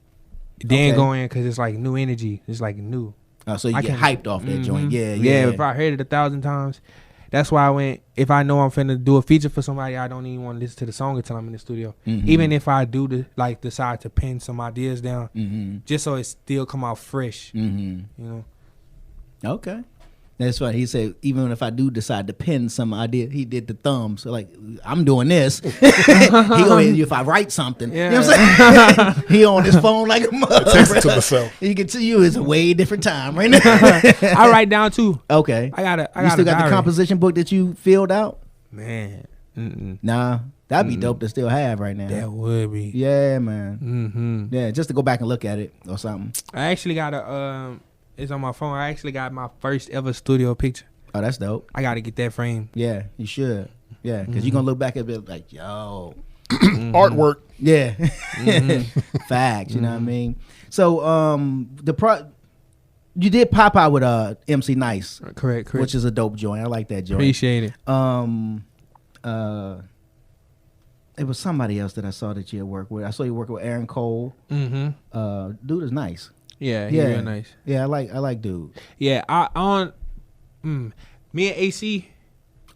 Speaker 4: then
Speaker 2: Okay.
Speaker 4: go in because it's like new energy. It's like new.
Speaker 2: So you
Speaker 4: I
Speaker 2: get
Speaker 4: can-
Speaker 2: hyped off that joint. Yeah.
Speaker 4: If I heard it 1,000 times, that's why I went. If I know I'm finna do a feature for somebody, I don't even want to listen to the song until I'm in the studio. Even if I do decide to pen some ideas down, just so it still come out fresh. You know.
Speaker 2: Okay. That's right. He said, even if I do decide to pen some idea, he did the thumbs. So like, I'm doing this. He gonna hit you if I write something.
Speaker 4: Yeah.
Speaker 2: You know what I'm saying? He on his phone like a mother.
Speaker 3: Text it to myself.
Speaker 2: You can see you, it's a way different time right now.
Speaker 4: I write down too.
Speaker 2: Okay.
Speaker 4: I
Speaker 2: You still got
Speaker 4: diary.
Speaker 2: the composition book that you filled out?
Speaker 4: Man,
Speaker 2: Nah. That'd be dope to still have right now.
Speaker 4: that would be.
Speaker 2: Yeah, man. Yeah, just to go back and look at it or something.
Speaker 4: I actually got it's on my phone. I actually got my first ever studio picture.
Speaker 2: Oh, that's dope.
Speaker 4: I got to get that frame.
Speaker 2: Yeah, you should. Yeah, because you're going to look back and be like, yo.
Speaker 3: Artwork.
Speaker 2: Yeah. Facts, you know what I mean? So, you did pop out with MC Nice.
Speaker 4: Correct.
Speaker 2: Which is a dope joint. I like that joint.
Speaker 4: Appreciate it.
Speaker 2: It was somebody else that I saw that you had worked with. I saw you working with Aaron Cole. Dude is nice.
Speaker 4: Yeah, he's real nice.
Speaker 2: Yeah, I like dude.
Speaker 4: Yeah, me and AC.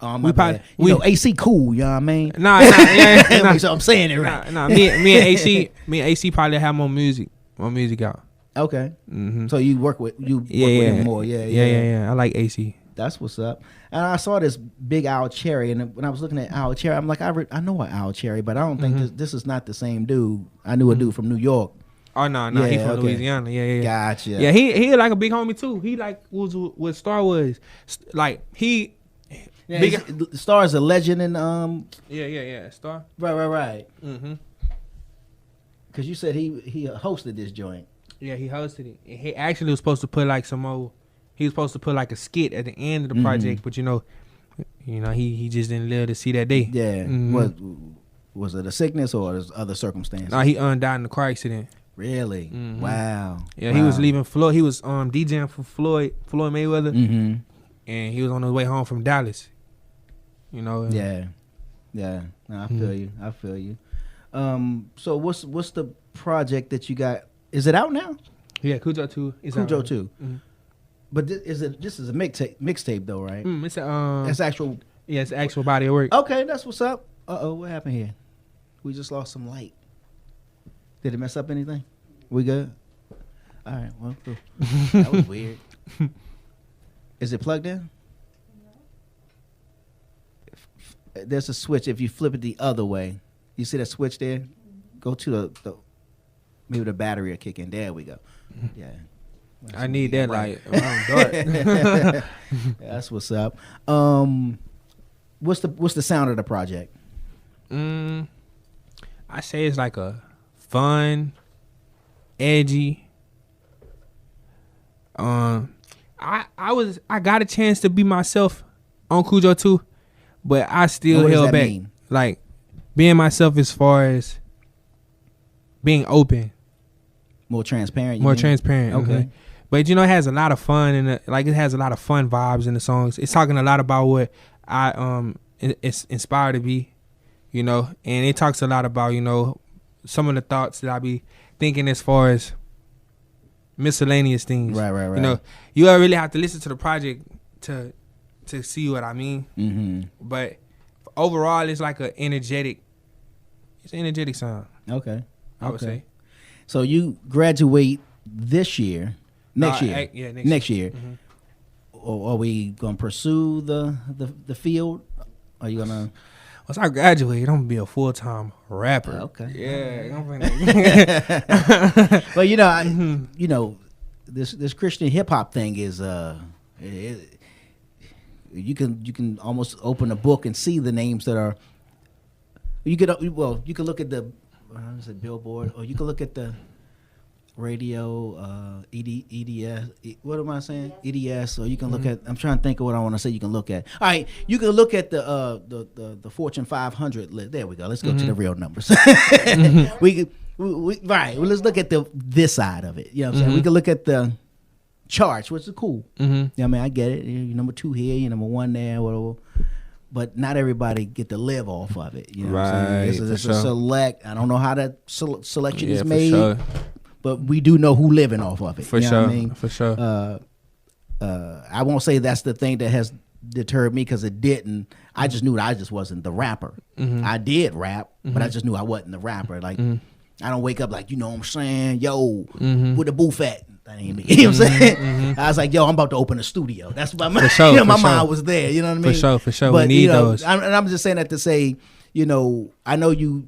Speaker 2: Oh,
Speaker 4: We
Speaker 2: my bad.
Speaker 4: probably-
Speaker 2: You know, AC cool, you know what I mean?
Speaker 4: Nah.
Speaker 2: So I'm saying it right.
Speaker 4: Nah, me and AC probably have more music out.
Speaker 2: Okay. So you work with with him more.
Speaker 4: Yeah. I like AC.
Speaker 2: That's what's up. And I saw this big Owl Cherry, and when I was looking at Owl Cherry, I'm like, I know an Owl Cherry, but I don't think this is not the same dude. I knew a dude from New York.
Speaker 4: Oh no,
Speaker 2: Yeah,
Speaker 4: he from
Speaker 2: okay.
Speaker 4: Louisiana. Yeah.
Speaker 2: Gotcha.
Speaker 4: Yeah, he like a big homie too. He like was with Star Wars. Like he.
Speaker 2: Yeah,
Speaker 4: big,
Speaker 2: Star is a legend in
Speaker 4: Yeah. Star.
Speaker 2: Right. Because you said he hosted this joint.
Speaker 4: Yeah, he hosted it. And he actually was supposed to put like some more. He was supposed to put like a skit at the end of the project, but you know, he just didn't live to see that day.
Speaker 2: Yeah. Was it a sickness or other circumstances?
Speaker 4: No, he died in a car accident.
Speaker 2: Really? Wow.
Speaker 4: Yeah, he was leaving Floyd. He was DJing for Floyd Mayweather, and he was on his way home from Dallas. You know.
Speaker 2: Yeah. No, I feel you. So what's the project that you got? Is it out now?
Speaker 4: Yeah, Cujo 2.
Speaker 2: Cujo 2. But this is a mixtape though, right?
Speaker 4: It's
Speaker 2: That's actual.
Speaker 4: Yeah, it's actual body of work.
Speaker 2: Okay, that's what's up. What happened here? We just lost some light. Did it mess up anything? We good? All right. Well, cool. That was weird. Is it plugged in? There's a switch. If you flip it the other way, you see that switch there? Go to the maybe the battery will kick in. There we go. Yeah.
Speaker 4: I need that
Speaker 2: Right.
Speaker 4: light around dark.
Speaker 2: That's what's up. What's the sound of the project?
Speaker 4: I say it's like a fun, edgy. I got a chance to be myself on Cujo 2, but I still
Speaker 2: What does
Speaker 4: held
Speaker 2: that
Speaker 4: back.
Speaker 2: mean?
Speaker 4: Like being myself as far as being open,
Speaker 2: More transparent.
Speaker 4: more transparent.
Speaker 2: Okay.
Speaker 4: But it has a lot of fun and it has a lot of fun vibes in the songs. It's talking a lot about what I it's inspired to be, and it talks a lot about some of the thoughts that I be thinking as far as miscellaneous things.
Speaker 2: Right.
Speaker 4: You really have to listen to the project to see what I mean.
Speaker 2: Mm-hmm.
Speaker 4: But overall, it's like an energetic sound.
Speaker 2: Okay.
Speaker 4: I would say.
Speaker 2: So you graduate this year, next year.
Speaker 4: Yeah,
Speaker 2: next year.
Speaker 4: Mm-hmm.
Speaker 2: Or are we gonna pursue the field? Are you gonna?
Speaker 4: Once I graduate, I'm gonna be a full-time rapper.
Speaker 2: Okay.
Speaker 4: Yeah.
Speaker 2: Well, this Christian hip hop thing is you can almost open a book and see the names that are. You could look at the Billboard, or you can look at the radio, EDS. What am I saying? EDS. Or you can look at. I'm trying to think of what I want to say. You can look at. All right, you can look at the Fortune 500 list. There we go. Let's go to the real numbers. We right. Well, let's look at this side of it. You know what I'm saying? We can look at the charts, which is cool.
Speaker 4: Mm-hmm.
Speaker 2: I mean, I get it. You're number 2 here. You're number 1 there. Whatever. But not everybody get to live off of it. You know what I'm saying? It's a select. I don't know how that selection is made.
Speaker 4: Sure.
Speaker 2: But we do know who living off of it.
Speaker 4: For
Speaker 2: you know
Speaker 4: sure.
Speaker 2: what I mean?
Speaker 4: For sure.
Speaker 2: I won't say that's the thing that has deterred me, because it didn't. I just knew that I just wasn't the rapper.
Speaker 4: Mm-hmm.
Speaker 2: I did rap, but I just knew I wasn't the rapper. Like, I don't wake up like, what I'm saying? Yo, where the booth at? That ain't me. You know what I'm saying? I was like, yo, I'm about to open a studio. That's what my mind, my mind was there. You know what I mean?
Speaker 4: For sure.
Speaker 2: But,
Speaker 4: we need those.
Speaker 2: And I'm just saying that to say, I know you.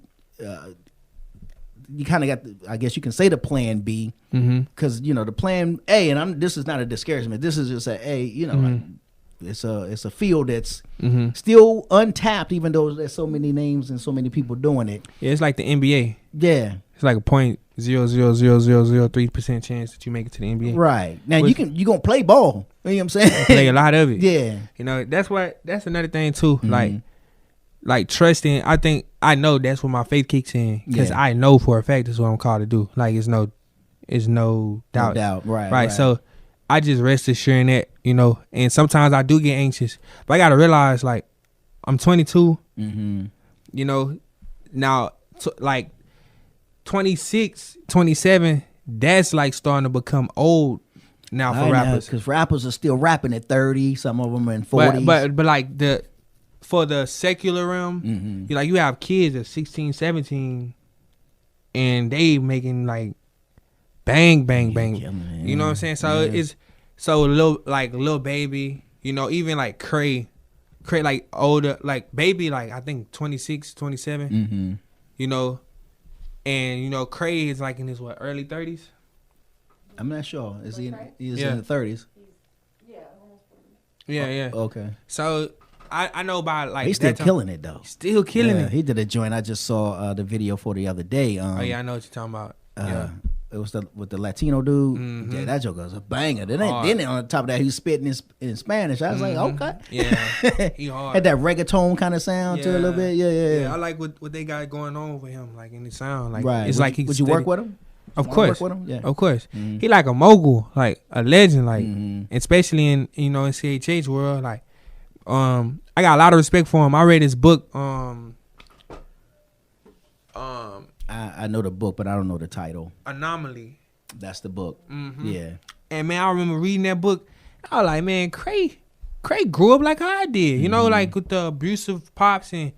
Speaker 2: You kind of got, I guess you can say, the plan B, because the plan A, and this is not a discouragement. This is just it's a field that's still untapped, even though there's so many names and so many people doing it.
Speaker 4: Yeah, it's like the NBA.
Speaker 2: Yeah,
Speaker 4: it's like a 0.00003% chance that you make it to the NBA.
Speaker 2: Right now, you gonna play ball. You know what I'm saying?
Speaker 4: Play a lot of it.
Speaker 2: Yeah,
Speaker 4: that's another thing too. Like trusting, I know that's where my faith kicks in, because I know for a fact that's what I'm called to do. Like it's no doubt.
Speaker 2: No doubt.
Speaker 4: Right. So I just rest assured in that, and sometimes I do get anxious, but I gotta realize, like, I'm 22. Now like 26, 27, that's like starting to become old now for rappers.
Speaker 2: Because rappers are still rapping at 30. Some of them are in 40s.
Speaker 4: But like for the secular realm, you have kids at 16, 17, and they making like bang, bang, bang. You know what I'm saying? So it's Lil Baby, even like Cray like older, like Baby, like I think 26, 27, and Cray is like in his early 30s.
Speaker 2: I'm not sure. Is he in the 30s?
Speaker 4: Yeah.
Speaker 2: Okay.
Speaker 4: So I know about like
Speaker 2: he's still killing it though.
Speaker 4: Still killing it.
Speaker 2: He did a joint. I just saw the video for the other day.
Speaker 4: Oh yeah, I know what you're talking about.
Speaker 2: It was with the Latino dude. Yeah, that joke was a banger. Then on top of that, he was spitting in Spanish. I was like, okay.
Speaker 4: Yeah, he hard.
Speaker 2: Had that reggaeton kind of sound to it a little bit. Yeah.
Speaker 4: I like what they got going on with him, like in the sound. Like
Speaker 2: it's
Speaker 4: like
Speaker 2: would you work with him?
Speaker 4: Of course.
Speaker 2: Work with him? Yeah.
Speaker 4: Of course. He like a mogul, like a legend, like especially in in CHH world. Like I got a lot of respect for him. I read his book.
Speaker 2: I know the book, but I don't know the title.
Speaker 4: Anomaly.
Speaker 2: That's the book. Yeah.
Speaker 4: And man, I remember reading that book. I was like, man, Cray grew up like I did. Like with the abusive pops and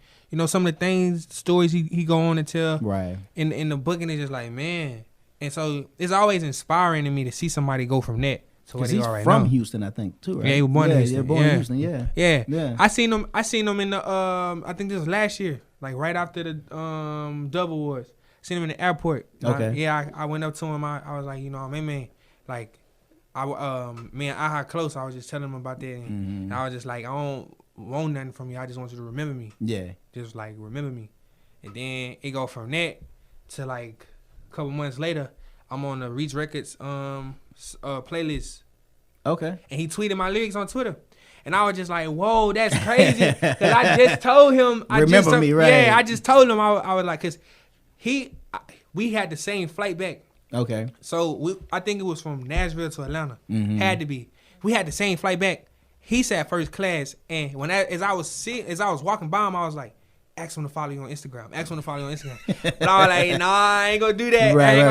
Speaker 4: some of the stories he go on and tell.
Speaker 2: Right.
Speaker 4: In the book, and it's just like, man. And so it's always inspiring to me to see somebody go from that to what
Speaker 2: he's
Speaker 4: right
Speaker 2: from
Speaker 4: now.
Speaker 2: Houston, I think, too, right?
Speaker 4: Yeah, he was born in Houston.
Speaker 2: Yeah, born in Houston, yeah.
Speaker 4: Yeah. I seen him in the I think this was last year, like right after the Double Wars. Seen him in the airport.
Speaker 2: Okay.
Speaker 4: I went up to him. I was like, MainMain, like, me and Aha close. I was just telling him about that, and I was just like, I don't want nothing from you. I just want you to remember me.
Speaker 2: Yeah.
Speaker 4: Just like remember me, and then it go from that to like a couple months later, I'm on the Reach Records playlist.
Speaker 2: Okay.
Speaker 4: And he tweeted my lyrics on Twitter. And I was just like, whoa, that's crazy. Because I just told him.
Speaker 2: Me, right?
Speaker 4: Yeah, I just told him. I was like, because we had the same flight back.
Speaker 2: Okay.
Speaker 4: So I think it was from Nashville to Atlanta. Had to be. We had the same flight back. He sat first class, and as I was walking by him, I was like, ask him to follow you on Instagram. But I was like, nah, I ain't gonna do that.
Speaker 2: Right.
Speaker 4: Yeah,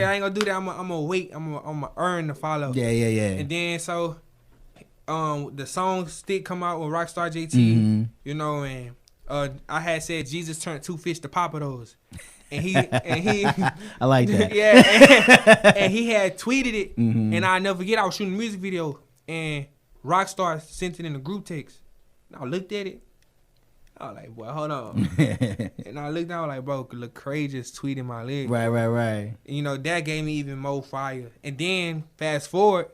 Speaker 4: I ain't gonna do that. I'm gonna wait. I'm gonna earn the follow.
Speaker 2: Yeah.
Speaker 4: And then so, the song stick come out with Rockstar JT, you know, and I had said Jesus turned 2 fish to Papa those, and he
Speaker 2: I like that.
Speaker 4: Yeah, and he had tweeted it, and I never forget. I was shooting a music video, and Rockstar sent it in the group text. And I looked at it. I was like, boy, hold on. And I looked down, like, bro, Lecrae just tweeted my lyrics.
Speaker 2: Right.
Speaker 4: You know, that gave me even more fire. And then, fast forward,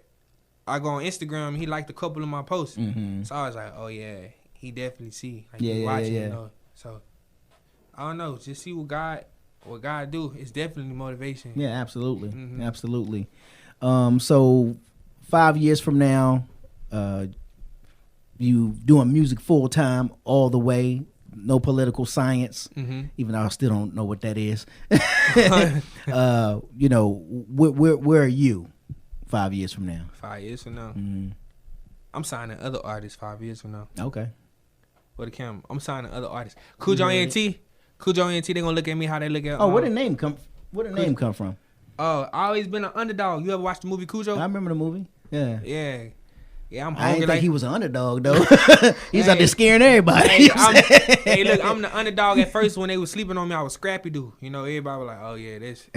Speaker 4: I go on Instagram, and he liked a couple of my posts. So I was like, oh, yeah, he definitely see. Like, he watching, you know. So, I don't know. Just see what God do. It's definitely motivation.
Speaker 2: Yeah, absolutely. Absolutely. So, 5 years from now, you doing music full time all the way, no political science, even though I still don't know what that is. You know, where are you 5 years from now?
Speaker 4: 5 years from now, I'm signing other artists. 5 years from now,
Speaker 2: okay.
Speaker 4: With the camera, I'm signing other artists. Cujo ENT, they gonna look at me how they look at.
Speaker 2: Where did the name come? Where did the name come from?
Speaker 4: I always been an underdog. You ever watched the movie Cujo?
Speaker 2: I remember the movie. Yeah.
Speaker 4: I'm hungry.
Speaker 2: I didn't think he was an underdog though. He's out there
Speaker 4: Hey,
Speaker 2: scaring everybody.
Speaker 4: hey, look, I'm the underdog at first. When they was sleeping on me, I was Scrappy Doo. You know, everybody was like, "Oh yeah, that's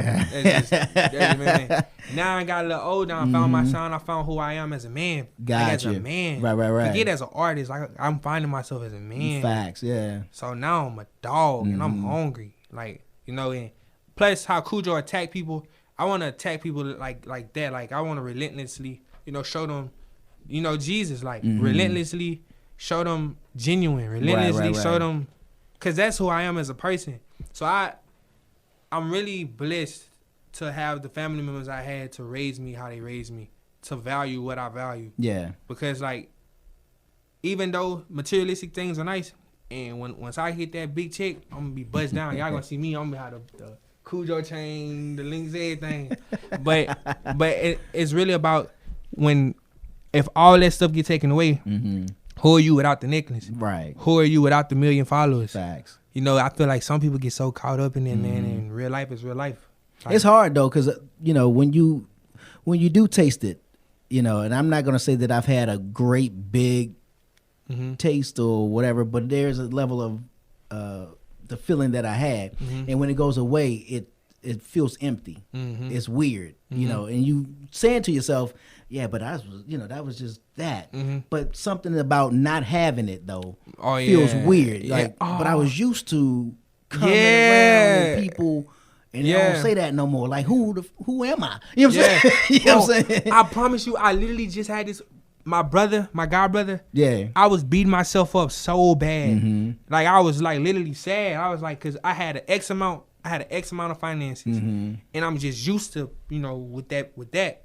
Speaker 4: man." Now I got a little older. I found my sound. I found who I am as a man.
Speaker 2: Gotcha.
Speaker 4: As a man.
Speaker 2: Right.
Speaker 4: Forget as an artist. Like I'm finding myself as a man.
Speaker 2: Facts. Yeah.
Speaker 4: So now I'm a dog and I'm hungry. Like, you know, and plus how Cujo attack people. I want to attack people like that. Like I want to relentlessly, you know, show them. You know, Jesus, like, relentlessly show them genuine. Relentlessly show them, because that's who I am as a person. So I'm really blessed to have the family members I had to raise me how they raised me, to value what I value.
Speaker 2: Yeah.
Speaker 4: Because, like, even though materialistic things are nice, and once I hit that big check, I'm going to be buzzed down. Y'all going to see me. I'm going to have the Cujo chain, the links, everything. But it's really about if all that stuff get taken away, who are you without the necklace?
Speaker 2: Right.
Speaker 4: Who are you without the 1 million followers?
Speaker 2: Facts.
Speaker 4: You know, I feel like some people get so caught up in it, man, and real life is real life. Like,
Speaker 2: it's hard though, because you know when you do taste it, you know, and I'm not gonna say that I've had a great big taste or whatever, but there's a level of the feeling that I had, and when it goes away, it feels empty. It's weird, you know, and you saying to yourself, yeah, but that was just that. But something about not having it though feels weird. Like, but I was used to coming around with people, and they don't say that no more. Like, who am I? You know what I'm saying? You know what I'm saying?
Speaker 4: I promise you, I literally just had this. My god brother.
Speaker 2: Yeah.
Speaker 4: I was beating myself up so bad. Like I was like literally sad. I was like, cause I had an X amount of finances, and I'm just used to, you know, with that.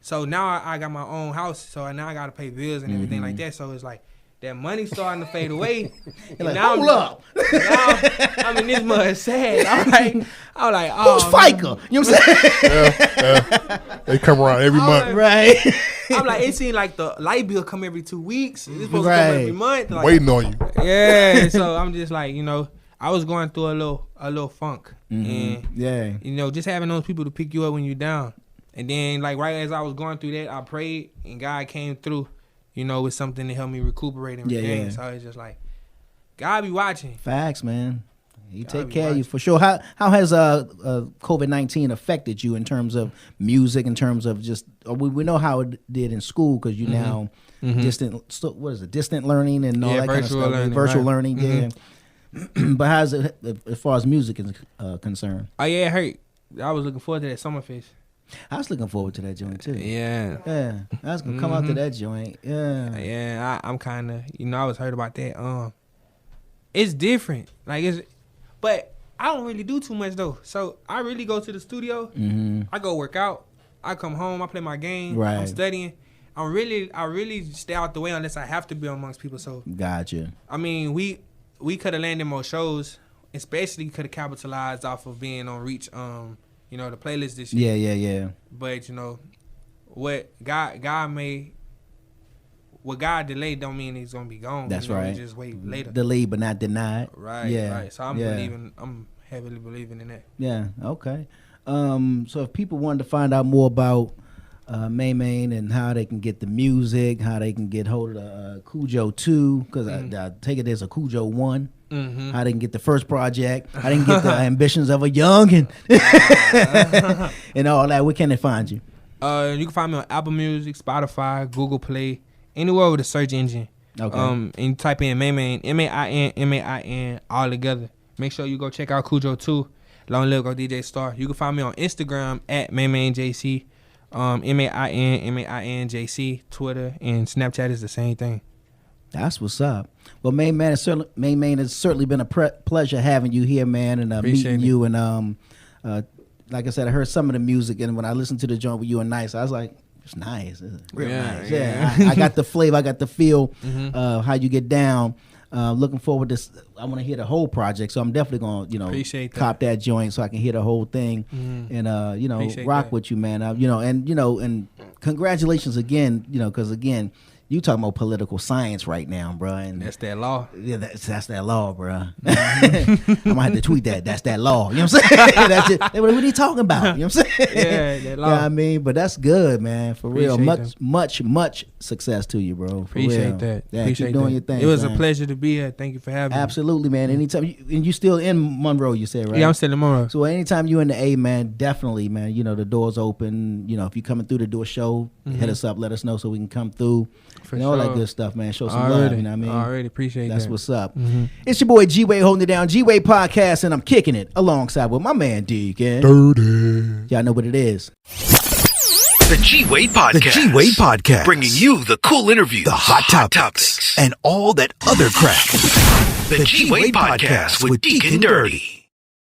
Speaker 4: So now I got my own house, so now I got to pay bills and everything like that. So it's like that money starting to fade away.
Speaker 2: Like,
Speaker 4: now
Speaker 2: hold up.
Speaker 4: Now I'm in this mud sad. I'm like, oh,
Speaker 2: who's FICA? You know what I'm saying?
Speaker 3: They come around every month.
Speaker 2: Like, right.
Speaker 4: I'm like, it seemed like the light bill come every 2 weeks. It's supposed to come every month. Like,
Speaker 3: waiting on you.
Speaker 4: Yeah. So I'm just like, you know, I was going through a little funk. And, you know, just having those people to pick you up when you're down. And then, like, right as I was going through that, I prayed, and God came through, you know, with something to help me recuperate and regain. So it's just like, God be watching.
Speaker 2: Facts, man. He
Speaker 4: God
Speaker 2: take
Speaker 4: be
Speaker 2: care of you
Speaker 4: watching.
Speaker 2: for sure. How has COVID-19 affected you in terms of music, in terms of just we know how it did in school because you now distant learning and all that kind of stuff. Virtual learning, yeah. But how's it as far as music is concerned?
Speaker 4: Oh yeah, it hurt. I was looking forward to that Summerfest.
Speaker 2: I was looking forward to that joint too.
Speaker 4: Yeah.
Speaker 2: I was gonna come out to that joint.
Speaker 4: Yeah. I'm kind of, you know, I was hurt about that. It's different, but I don't really do too much though. So I really go to the studio. I go work out. I come home. I play my game.
Speaker 2: Right.
Speaker 4: I'm studying. I really stay out the way unless I have to be amongst people. So
Speaker 2: gotcha.
Speaker 4: I mean, we could have landed more shows, especially could have capitalized off of being on Reach. you know, the playlist this year.
Speaker 2: Yeah.
Speaker 4: But you know, what God delayed don't mean he's gonna be gone.
Speaker 2: That's right.
Speaker 4: Just wait later.
Speaker 2: Delayed but not denied.
Speaker 4: Right.
Speaker 2: Yeah.
Speaker 4: Right. So I'm heavily believing in that.
Speaker 2: Yeah. Okay. So if people wanted to find out more about MainMain and how they can get the music, how they can get hold of Cujo 2, because I take it there's a Cujo 1. Mm-hmm. How they can get the first project, how they can get the ambitions of a youngin, and all that. Where can they find you?
Speaker 4: You can find me on Apple Music, Spotify, Google Play, anywhere with a search engine. Okay. And you type in MainMain, MainMain, all together. Make sure you go check out Cujo 2, Long Live Go DJ Star. You can find me on Instagram at MainMainJC, MainMainJC, Twitter, and Snapchat is the same thing.
Speaker 2: That's what's up. Well, MainMain has certainly been a pleasure having you here, man, and meeting you. And like I said, I heard some of the music, and when I listened to the joint with you and Nice, I was like, it's nice. It's real nice. Yeah. I got the flavor. I got the feel how you get down. Looking forward to. I want to hear the whole project, so I'm definitely gonna, cop that joint so I can hear the whole thing, and rock with you, man. And congratulations again, because again, you talking about political science right now, bro. And
Speaker 4: that's that law.
Speaker 2: Yeah, that's that law, bro. I'm gonna have to tweet that. That's that law. You know what I'm saying? That's it. What are you talking about? You know what I'm saying?
Speaker 4: Yeah, that law.
Speaker 2: You know what I mean? But that's good, man. For real. Much success to you, bro. For
Speaker 4: Appreciate
Speaker 2: real.
Speaker 4: that.
Speaker 2: Yeah,
Speaker 4: Appreciate
Speaker 2: keep doing
Speaker 4: that.
Speaker 2: your thing.
Speaker 4: It was
Speaker 2: man.
Speaker 4: a pleasure to be here. Thank you for having me.
Speaker 2: Absolutely, man. Anytime and you still in Monroe, you said, right?
Speaker 4: Yeah, I'm still in Monroe.
Speaker 2: So anytime you in the A, man, definitely, man. The door's open. If you're coming through to do a show, hit us up. Let us know so we can come through.
Speaker 4: For
Speaker 2: all that good stuff, man. Show some love. You know what I mean?
Speaker 4: I already appreciate that.
Speaker 2: That's what's up. It's your boy G-Wade holding it down. G-Wade Podcast, and I'm kicking it alongside with my man Deacon.
Speaker 3: Dirty.
Speaker 2: Y'all know what it is.
Speaker 1: The G-Wade Podcast. The G-Wade Podcast. Bringing you the cool interviews, the hot topics, and all that other crap. The G-Wade Podcast with Deacon Dirty.